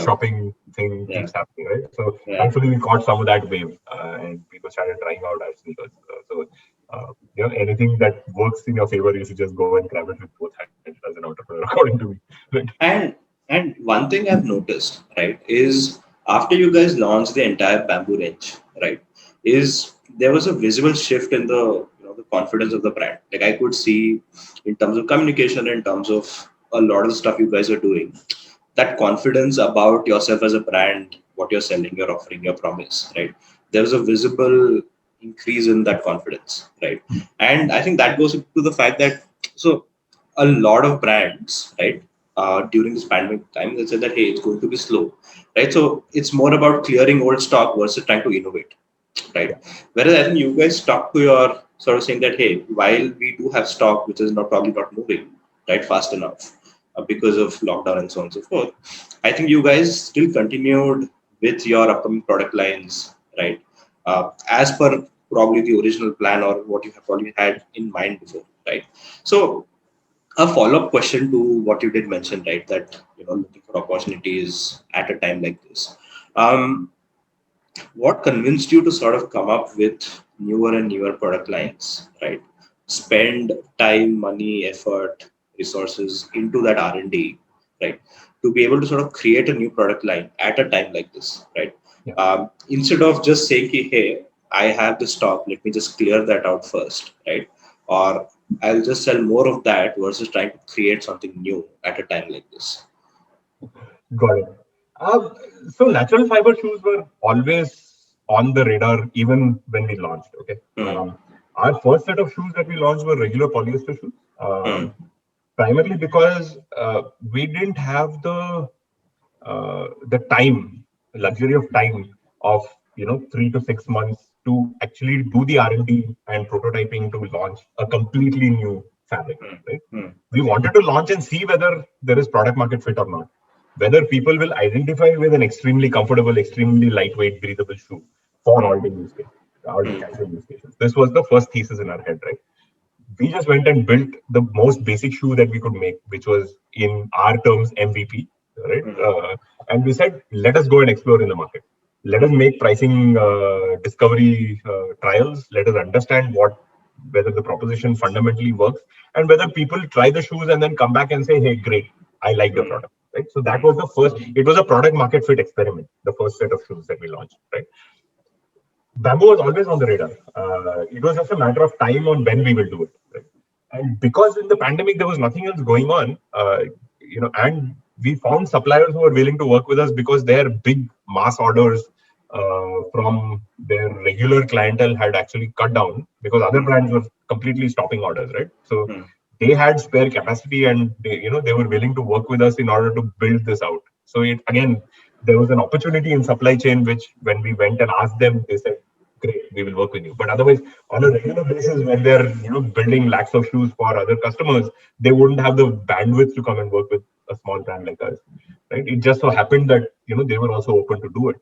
shopping thing keeps happening, right? So thankfully, we caught some of that wave, and people started trying out our sneakers. So anything that works in your favor, you should just go and grab it with both hands as an according to me. Right? And one thing I've noticed, right, is after you guys launched the entire bamboo range, right, is there was a visible shift in the confidence of the brand. Like I could see in terms of communication, in terms of a lot of the stuff you guys are doing, that confidence about yourself as a brand, what you're selling, you're offering, your promise, right? There's a visible increase in that confidence, right? And I think that goes to the fact that so a lot of brands, right, during this pandemic time, they said that hey, it's going to be slow, right? So it's more about clearing old stock versus trying to innovate, right? Yeah. Whereas I think you guys stuck to your sort of saying that hey, while we do have stock which is not probably not moving right fast enough because of lockdown and so on and so forth, I think you guys still continued with your upcoming product lines, right? As per probably the original plan or what you have probably had in mind before, right? So a follow-up question to what you did mention, right? That looking for opportunities at a time like this. Um, what convinced you to sort of come up with newer and newer product lines, right? Spend time, money, effort, resources into that R&D, right? To be able to sort of create a new product line at a time like this, right? Yeah. Instead of just saying, hey, I have the stock, let me just clear that out first, right? Or I'll just sell more of that versus trying to create something new at a time like this. Got it. Um, so natural fiber shoes were always on the radar even when we launched. Okay. Hmm. Our first set of shoes that we launched were regular polyester shoes, Hmm. primarily because we didn't have the time, the luxury of time of 3 to 6 months to actually do the R&D and prototyping to launch a completely new fabric. Hmm. Right? Hmm. We wanted to launch and see whether there is product market fit or not, whether people will identify with an extremely comfortable, extremely lightweight, breathable shoe for all day use cases, all day Hmm. casual use cases. This was the first thesis in our head, right? We just went and built the most basic shoe that we could make, which was in our terms MVP, right? Hmm. And we said, let us go and explore in the market. Let us make pricing discovery trials. Let us understand whether the proposition fundamentally works, and whether people try the shoes and then come back and say, hey, great, I like the Hmm. product. Right. So that was the first. It was a product market fit experiment. The first set of shoes that we launched. Right. Bamboo was always on the radar. It was just a matter of time on when we will do it. Right? And because in the pandemic there was nothing else going on, and we found suppliers who were willing to work with us because their big mass orders from their regular clientele had actually cut down because other brands were completely stopping orders, right? So Hmm. they had spare capacity and they were willing to work with us in order to build this out. So it again, there was an opportunity in supply chain which when we went and asked them, they said, great, we will work with you. But otherwise, on a regular basis, when they're building lakhs of shoes for other customers, they wouldn't have the bandwidth to come and work with a small brand like us, right? It just so happened that they were also open to do it.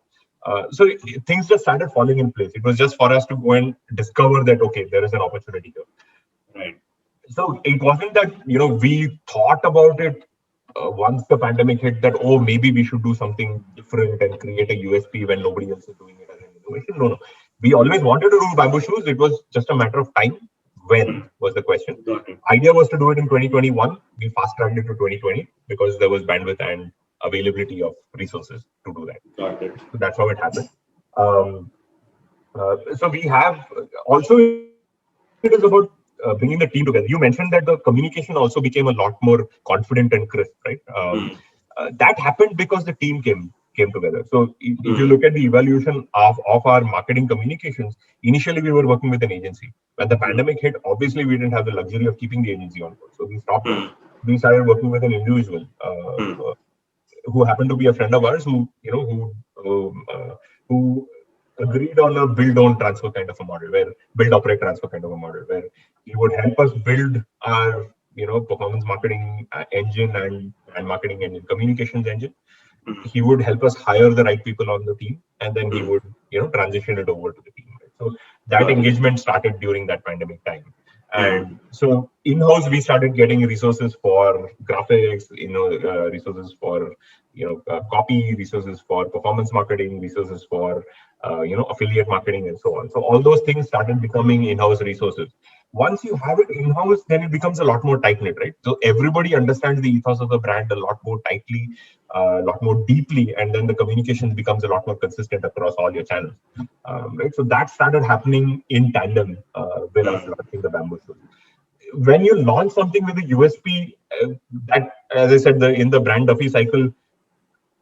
Things just started falling in place. It was just for us to go and discover that okay, there is an opportunity here. Right. So it wasn't that we thought about it once the pandemic hit that maybe we should do something different and create a USP when nobody else is doing it as an innovation. No, we always wanted to do bamboo shoes. It was just a matter of time. Hmm. When was the question? Got it. Idea was to do it in 2021. We fast tracked it to 2020 because there was bandwidth and availability of resources to do that. Got it. So that's how it happened. Um, so we have also it is about bringing the team together. You mentioned that the communication also became a lot more confident and crisp, right? Hmm. That happened because the team came together. So if you Hmm. look at the evolution of our marketing communications, initially we were working with an agency. When the Hmm. pandemic hit, obviously we didn't have the luxury of keeping the agency on board, so we stopped that. Hmm. We started working with an individual Hmm. who happened to be a friend of ours who agreed on a build own transfer kind of a model, where build operate transfer kind of a model, where he would help us build our performance marketing engine and marketing engine, communications engine. Hmm. He would help us hire the right people on the team, and then he Hmm. would transition it over to the team. Right? So that Got it. engagement started during that pandemic time. Hmm. And so in-house we started getting resources for graphics, resources for copy, resources for performance marketing, resources for affiliate marketing, and so on. So all those things started becoming in-house resources. Once you have it in-house, then it becomes a lot more tight-knit, right? So everybody understands the ethos of the brand a lot more tightly, a lot more deeply, and then the communication becomes a lot more consistent across all your channels, right? So that started happening in tandem with us Mm. launching the Bamboo Shoes. When you launch something with a USP, that, as I said, in the brand Duffy cycle,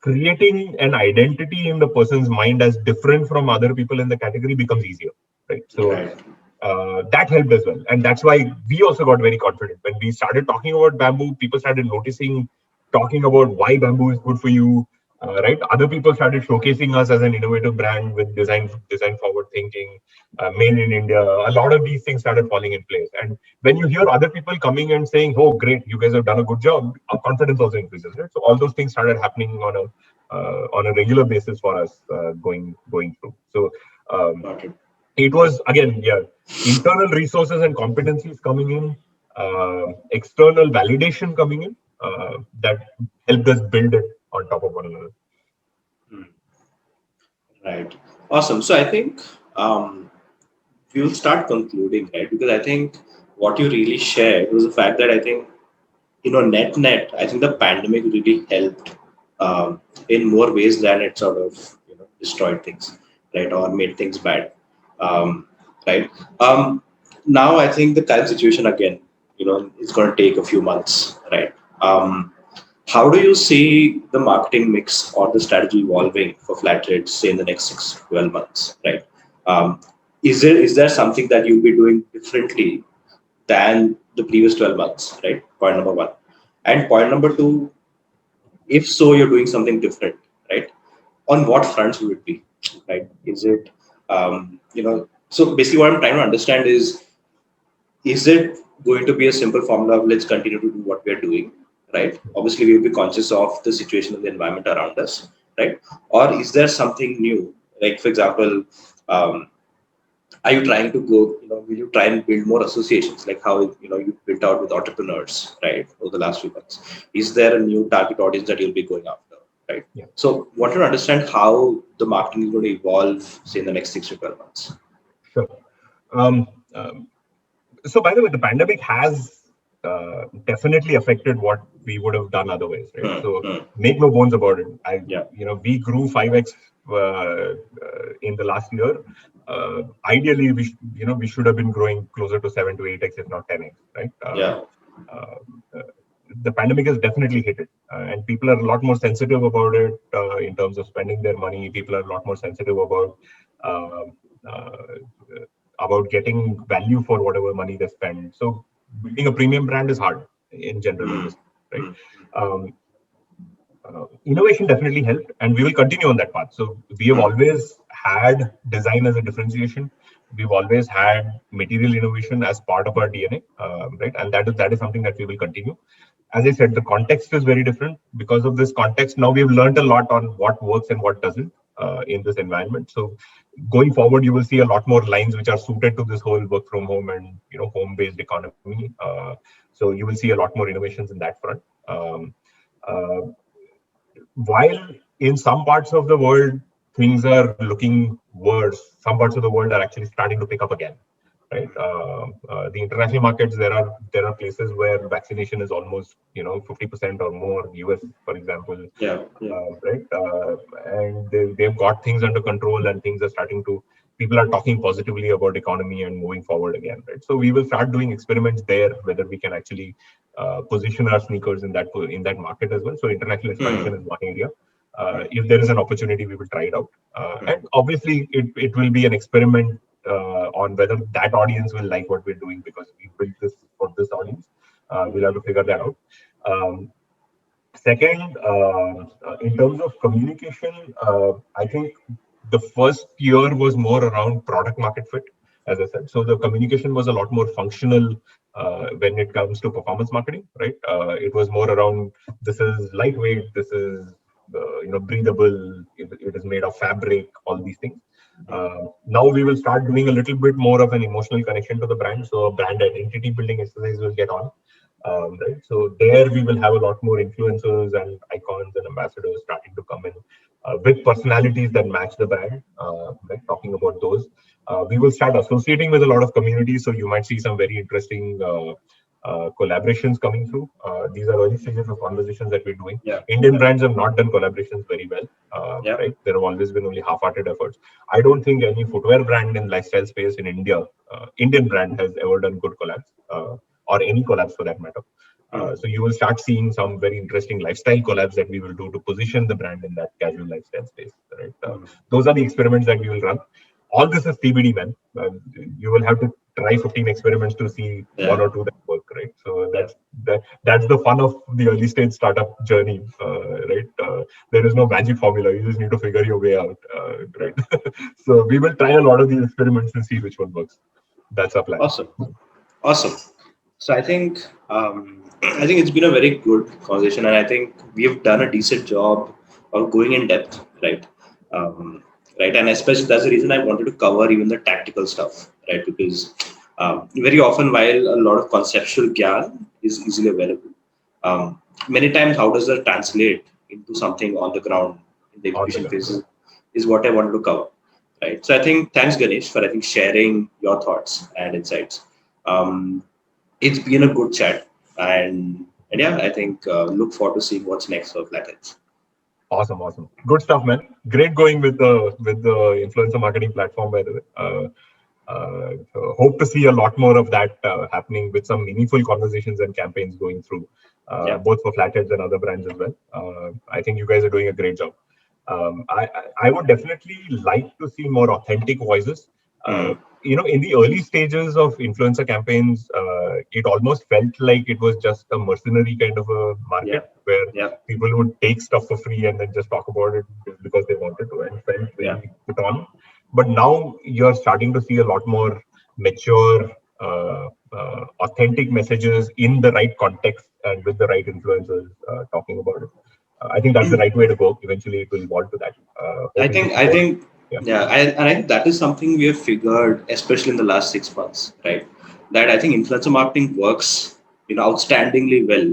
creating an identity in the person's mind as different from other people in the category becomes easier, right? So Right. that helped as well, and that's why we also got very confident when we started talking about bamboo. People started noticing, talking about why bamboo is good for you, right? Other people started showcasing us as an innovative brand with design forward thinking, made in India. A lot of these things started falling in place, and when you hear other people coming and saying, "Oh, great, you guys have done a good job," our confidence also increases, right? So all those things started happening on a regular basis for us, going through. So. Got it. It was again, yeah, internal resources and competencies coming in, external validation coming in, that helped us build it on top of one another. Mm. Right. Awesome. So I think we will start concluding, right? Because I think what you really shared was the fact that I think, net, I think the pandemic really helped in more ways than it sort of, destroyed things, right, or made things bad, um, right. Now I think the current situation again, it's going to take a few months, right. How do you see the marketing mix or the strategy evolving for flat rates, say in the next 6 to 12 months, right? Um, is there something that you'll be doing differently than the previous 12 months, right? Point number one. And point number two, if so, you're doing something different, right? On what fronts would it be, right? Is it, so basically what I'm trying to understand is it going to be a simple formula of let's continue to do what we're doing, right? Obviously, we will be conscious of the situation of the environment around us, right? Or is there something new? Like, for example, um, are you trying to go, will you try and build more associations like how, you built out with entrepreneurs, right, over the last few months? Is there a new target audience that you'll be going after, right? Yeah, So, want to understand how the marketing is going to evolve, say, in the next 6 to 12 months. sure. Um, um, so, by the way, the pandemic has definitely affected what we would have done otherwise, right? Hmm, So, hmm. make no bones about it. Yeah, We grew 5x in the last year. Ideally, we should have been growing closer to 7 to 8x, if not 10x, right? yeah. Uh, uh, the pandemic has definitely hit it, and people are a lot more sensitive about it in terms of spending their money. People are a lot more sensitive uh, uh, about getting value for whatever money they spend. So building a premium brand is hard in general in Hmm, this, right? hmm, Um, Innovation definitely helped, and we will continue on that path. So we have hmm. always had design as a differentiation. We've always had material innovation as part of our DNA, right? And that is something that we will continue. As I said, the context is very different. Because of this context, now we've learned a lot on what works and what doesn't in this environment. So going forward, you will see a lot more lines which are suited to this whole work from home and home-based economy. So you will see a lot more innovations in that front. Uh, while in some parts of the world things are looking worse, some parts of the world are actually starting to pick up again, right? The international markets, there are places where vaccination is almost 50% or more. US, for example, Yeah, yeah. right? And they've got things under control, and things are starting to. People are talking positively about economy and moving forward again, right? So we will start doing experiments there, whether we can actually position our sneakers in that market as well. So international expansion Hmm, is one area. hmm, If there is an opportunity, we will try it out. hmm. And obviously, it will be an experiment on whether that audience will like what we're doing, because we built this for this audience. We'll have to figure that out. Um, Second, in terms of communication, I think the first year was more around product market fit, as I said. So the communication was a lot more functional when it comes to performance marketing, right? It was more around, this is lightweight, this is breathable, it is made of fabric, all these things. Now we will start doing a little bit more of an emotional connection to the brand. So a brand identity building exercise will get on. Right. So there we will have a lot more influencers and icons and ambassadors starting to come in with personalities that match the brand. Right, talking about those. We will start associating with a lot of communities, so you might see some very interesting collaborations coming through. These are early stages of conversations that we're doing. Yeah. Indian brands have not done collaborations very well, Yeah. right? There have always been only half-hearted efforts. I don't think any footwear brand in lifestyle space in India, Indian brand, has ever done good collabs, or any collabs for that matter. So you will start seeing some very interesting lifestyle collabs that we will do to position the brand in that casual lifestyle space, right? Those are the experiments that we will run. All this is TBD, man. You will have to try 15 experiments to see one Yeah. or two that work, right? So Yeah. that's the fun of the early stage startup journey, right? There is no magic formula. You just need to figure your way out, right? So we will try a lot of these experiments and see which one works. That's our plan. Awesome. Awesome. So I think it's been a very good conversation, and I think we've done a decent job of going in depth, right? Right, and especially that's the reason I wanted to cover even the tactical stuff, right? Because very often, while a lot of conceptual gyan is easily available, many times how does that translate into something on the ground in the On the execution ground. phase is what I wanted to cover, right? So I think thanks Ganesh for I think sharing your thoughts and insights. Um, it's been a good chat, and yeah, I think look forward to seeing what's next for Flatheads. Awesome, awesome, good stuff, man. Great going with the influencer marketing platform, by the way. So hope to see a lot more of that happening with some meaningful conversations and campaigns going through, Yeah. both for Flatheads and other brands as well. I think you guys are doing a great job. I would definitely like to see more authentic voices. Mm. In the early stages of influencer campaigns, it almost felt like it was just a mercenary kind of a Yeah. market where Yeah. people would take stuff for free and then just talk about it because they wanted to, and felt Yeah. very put on. But now you're starting to see a lot more mature, authentic messages in the right context and with the right influencers talking about it. I think that's the right way to go. Eventually, it will evolve to that. Hoping to see I more. think, Yeah. yeah, and I think that is something we have figured, especially in the last 6 months, right? That I think influencer marketing works, outstandingly well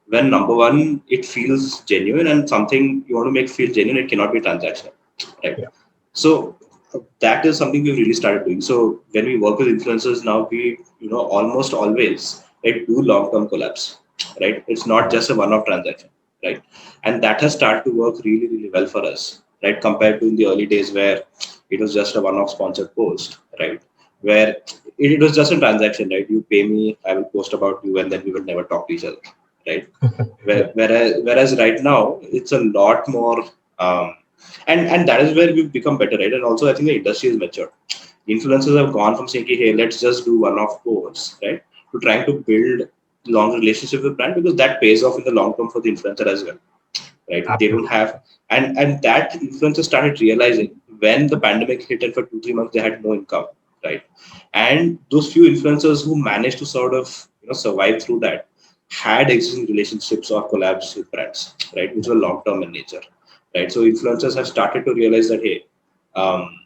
when number one, it feels genuine, and something you want to make feel genuine, it cannot be transactional, right? Yeah. So that is something we've really started doing. So when we work with influencers now, we almost always do long-term collabs, right? It's not just a one-off transaction, right? And that has started to work really, really well for us, right? Compared to in the early days where it was just a one-off sponsored post, right? Where it was just a transaction, right? You pay me, I will post about you, and then we will never talk to each other, right? Yeah. Whereas right now it's a lot more, and that is where we've become better, right? And also I think the industry is mature. Influencers have gone from saying, hey, let's just do one-off posts, right, to trying to build long relationship with brand, because that pays off in the long term for the influencer as well, right? They don't Absolutely. have, and that influencers started realizing when the pandemic hit, and for 2-3 months they had no income, right? And those few influencers who managed to sort of survive through that had existing relationships or collabs with brands, right, which were long term in nature, right? So influencers have started to realize that, hey, um,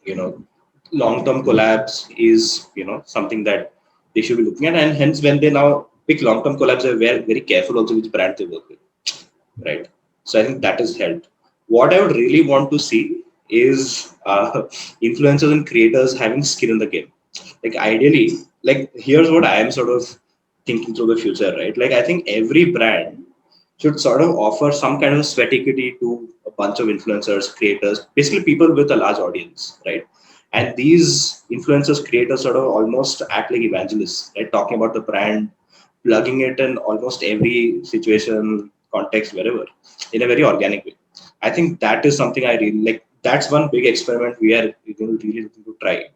you know long term collabs is something that they should be looking at, and hence when they now pick long term collabs, they're very, very careful also which brand they work with, right? So I think that has helped. What I would really want to see is influencers and creators having skin in the game. Like ideally, like here's what I am sort of thinking through the future, right? Like I think every brand should sort of offer some kind of sweat equity to a bunch of influencers, creators, basically people with a large audience, right? Yeah. And these influencers, creators sort of almost act like evangelists, right? Talking about the brand, plugging it in almost every situation, context, wherever, in a very organic way. I think that is something I really like. That's one big experiment we are really looking to try,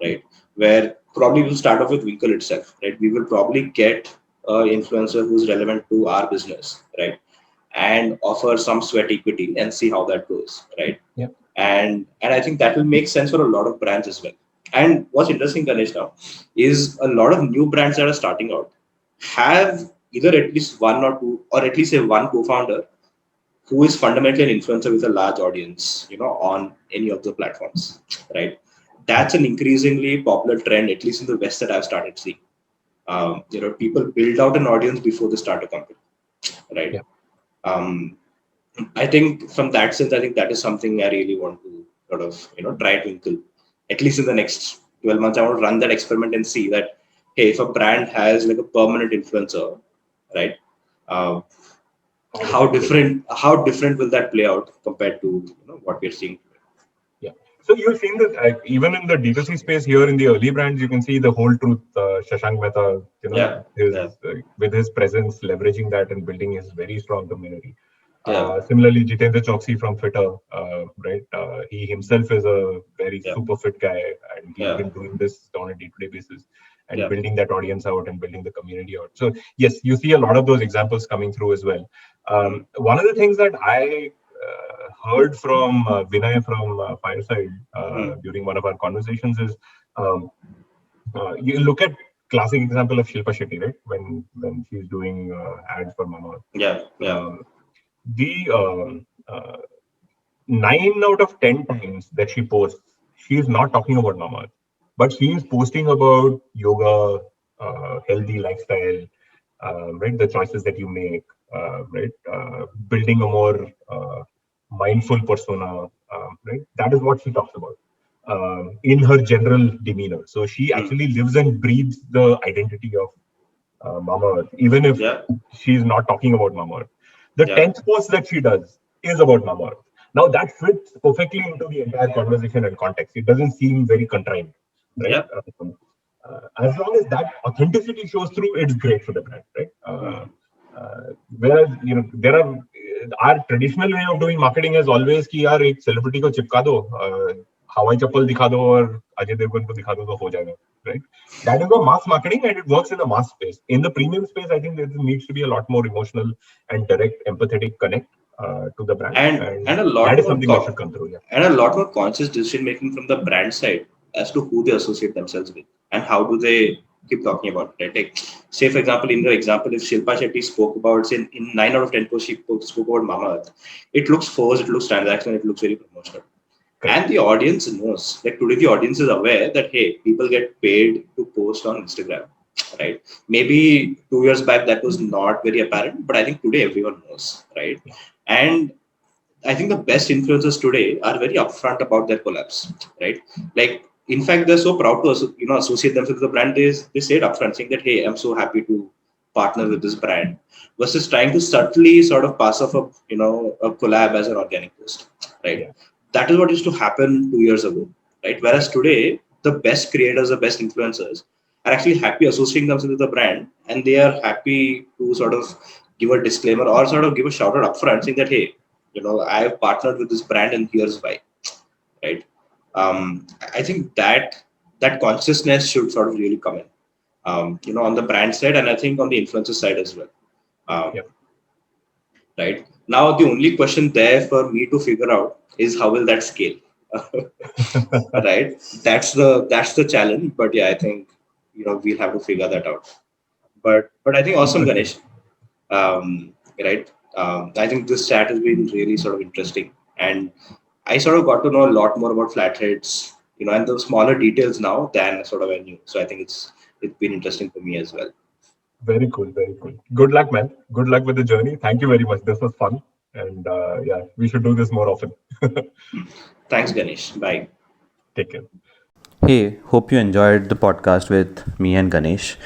right? Where probably we'll start off with Winkle itself, right? We will probably get an influencer who's relevant to our business, right? And offer some sweat equity and see how that goes, right? Yeah. And I think that will make sense for a lot of brands as well. And what's interesting, Ganesh, now is a lot of new brands that are starting out have either at least one or two, or at least a one co-founder who is fundamentally an influencer with a large audience, on any of the platforms, right? That's an increasingly popular trend, at least in the West, that I've started seeing. People build out an audience before they start a company, right? Yeah. Um, I think from that sense, I think that is something I really want to sort of, try to inculcate. at least in the next 12 months, I want to run that experiment and see that, hey, if a brand has like a permanent influencer, right? Uh, how different will that play out compared to what we're seeing today? Yeah. So you've seen that even in the D2C space here in the early brands, you can see the whole truth. Shashank Mehta, Yeah, yeah, with his presence, leveraging that and building his very strong community. yeah, Similarly, Jitendra Choksi from Twitter, right? He himself is a very yeah, super fit guy, and he's yeah, been doing this on a day-to-day basis and yeah. building that audience out and building the community out. So yes, you see a lot of those examples coming through as well. Mm, One of the things that I heard from Vinay from Fireside mm, during one of our conversations is um, you look at classic example of Shilpa Shetty, right? When she's doing ads for Mama. yeah, yeah, Um, the 9 out of 10 times that she posts, she is not talking about Mama, but she is posting about yoga, healthy lifestyle, right? The choices that you make, right? Building a more mindful persona, right? That is what she talks about in her general demeanor. So she mm, actually lives and breathes the identity of Mama Earth, even if yeah, she's not talking about Mama Earth. The yeah, 10th post that she does is about Mama Earth. Now that fits perfectly into the entire conversation and context. It doesn't seem very contrived, right? yeah. As long as that authenticity shows through, it's great for the brand, right? Mm, Whereas there are our traditional way of doing marketing is always कि यार एक celebrity को चिपका दो, हवाई चप्पल दिखा दो और अजय देवगन को दिखा दो तो हो जाएगा, right? That is a mass marketing and it works in the mass space. In the premium space, I think there needs to be a lot more emotional and direct, empathetic connect to the brand, and and a that lot is more something that should come through. Yeah. and a lot more conscious decision making from the brand side as to who they associate themselves with and how do they keep talking about it. Right? Like, say for example, in the example, if Shilpa Shetty spoke about, say, in 9 out of 10 posts she spoke about Mama Earth, it looks forced, it looks transactional, it looks very promotional. Correct. And the audience knows, like today, the audience is aware that hey, people get paid to post on Instagram, right? Maybe 2 years back that was not very apparent, but I think today everyone knows, right? And I think the best influencers today are very upfront about their collabs, right? Like, in fact, they're so proud to associate themselves with the brand. They say it upfront, saying that, "Hey, I'm so happy to partner with this brand," versus trying to subtly sort of pass off a collab as an organic post, right? Yeah. That is what used to happen 2 years ago, right? Whereas today, the best creators, the best influencers are actually happy associating themselves with the brand, and they are happy to sort of give a disclaimer or sort of give a shout out upfront, saying that, "Hey, I have partnered with this brand and here's why," right? I think that consciousness should sort of really come in, on the brand side, and I think on the influencer side as well. um, Yeah. right now, the only question there for me to figure out is how will that scale. Right, that's the challenge, but yeah, I think we'll have to figure that out. But I think awesome, Interesting. Ganesh. Right. I think this chat has been really sort of interesting, and I sort of got to know a lot more about flatheads, and the smaller details now than sort of I knew. So I think it's been interesting for me as well. Very cool. Very cool. Good luck, man. Good luck with the journey. Thank you very much. This was fun. And yeah, we should do this more often. Thanks, Ganesh. Bye. Take care. Hey, hope you enjoyed the podcast with me and Ganesh.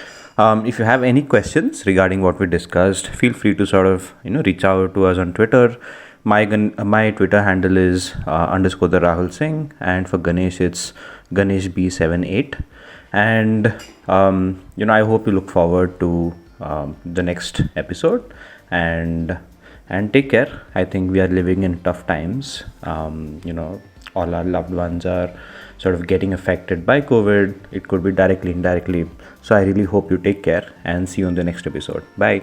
If you have any questions regarding what we discussed, feel free to sort of reach out to us on Twitter. My Twitter handle is _ the Rahul Singh, and for Ganesh it's Ganesh B78. And I hope you look forward to the next episode, and take care. I think we are living in tough times. All our loved ones are sort of getting affected by COVID. It could be directly, indirectly. So I really hope you take care and see you on the next episode. Bye.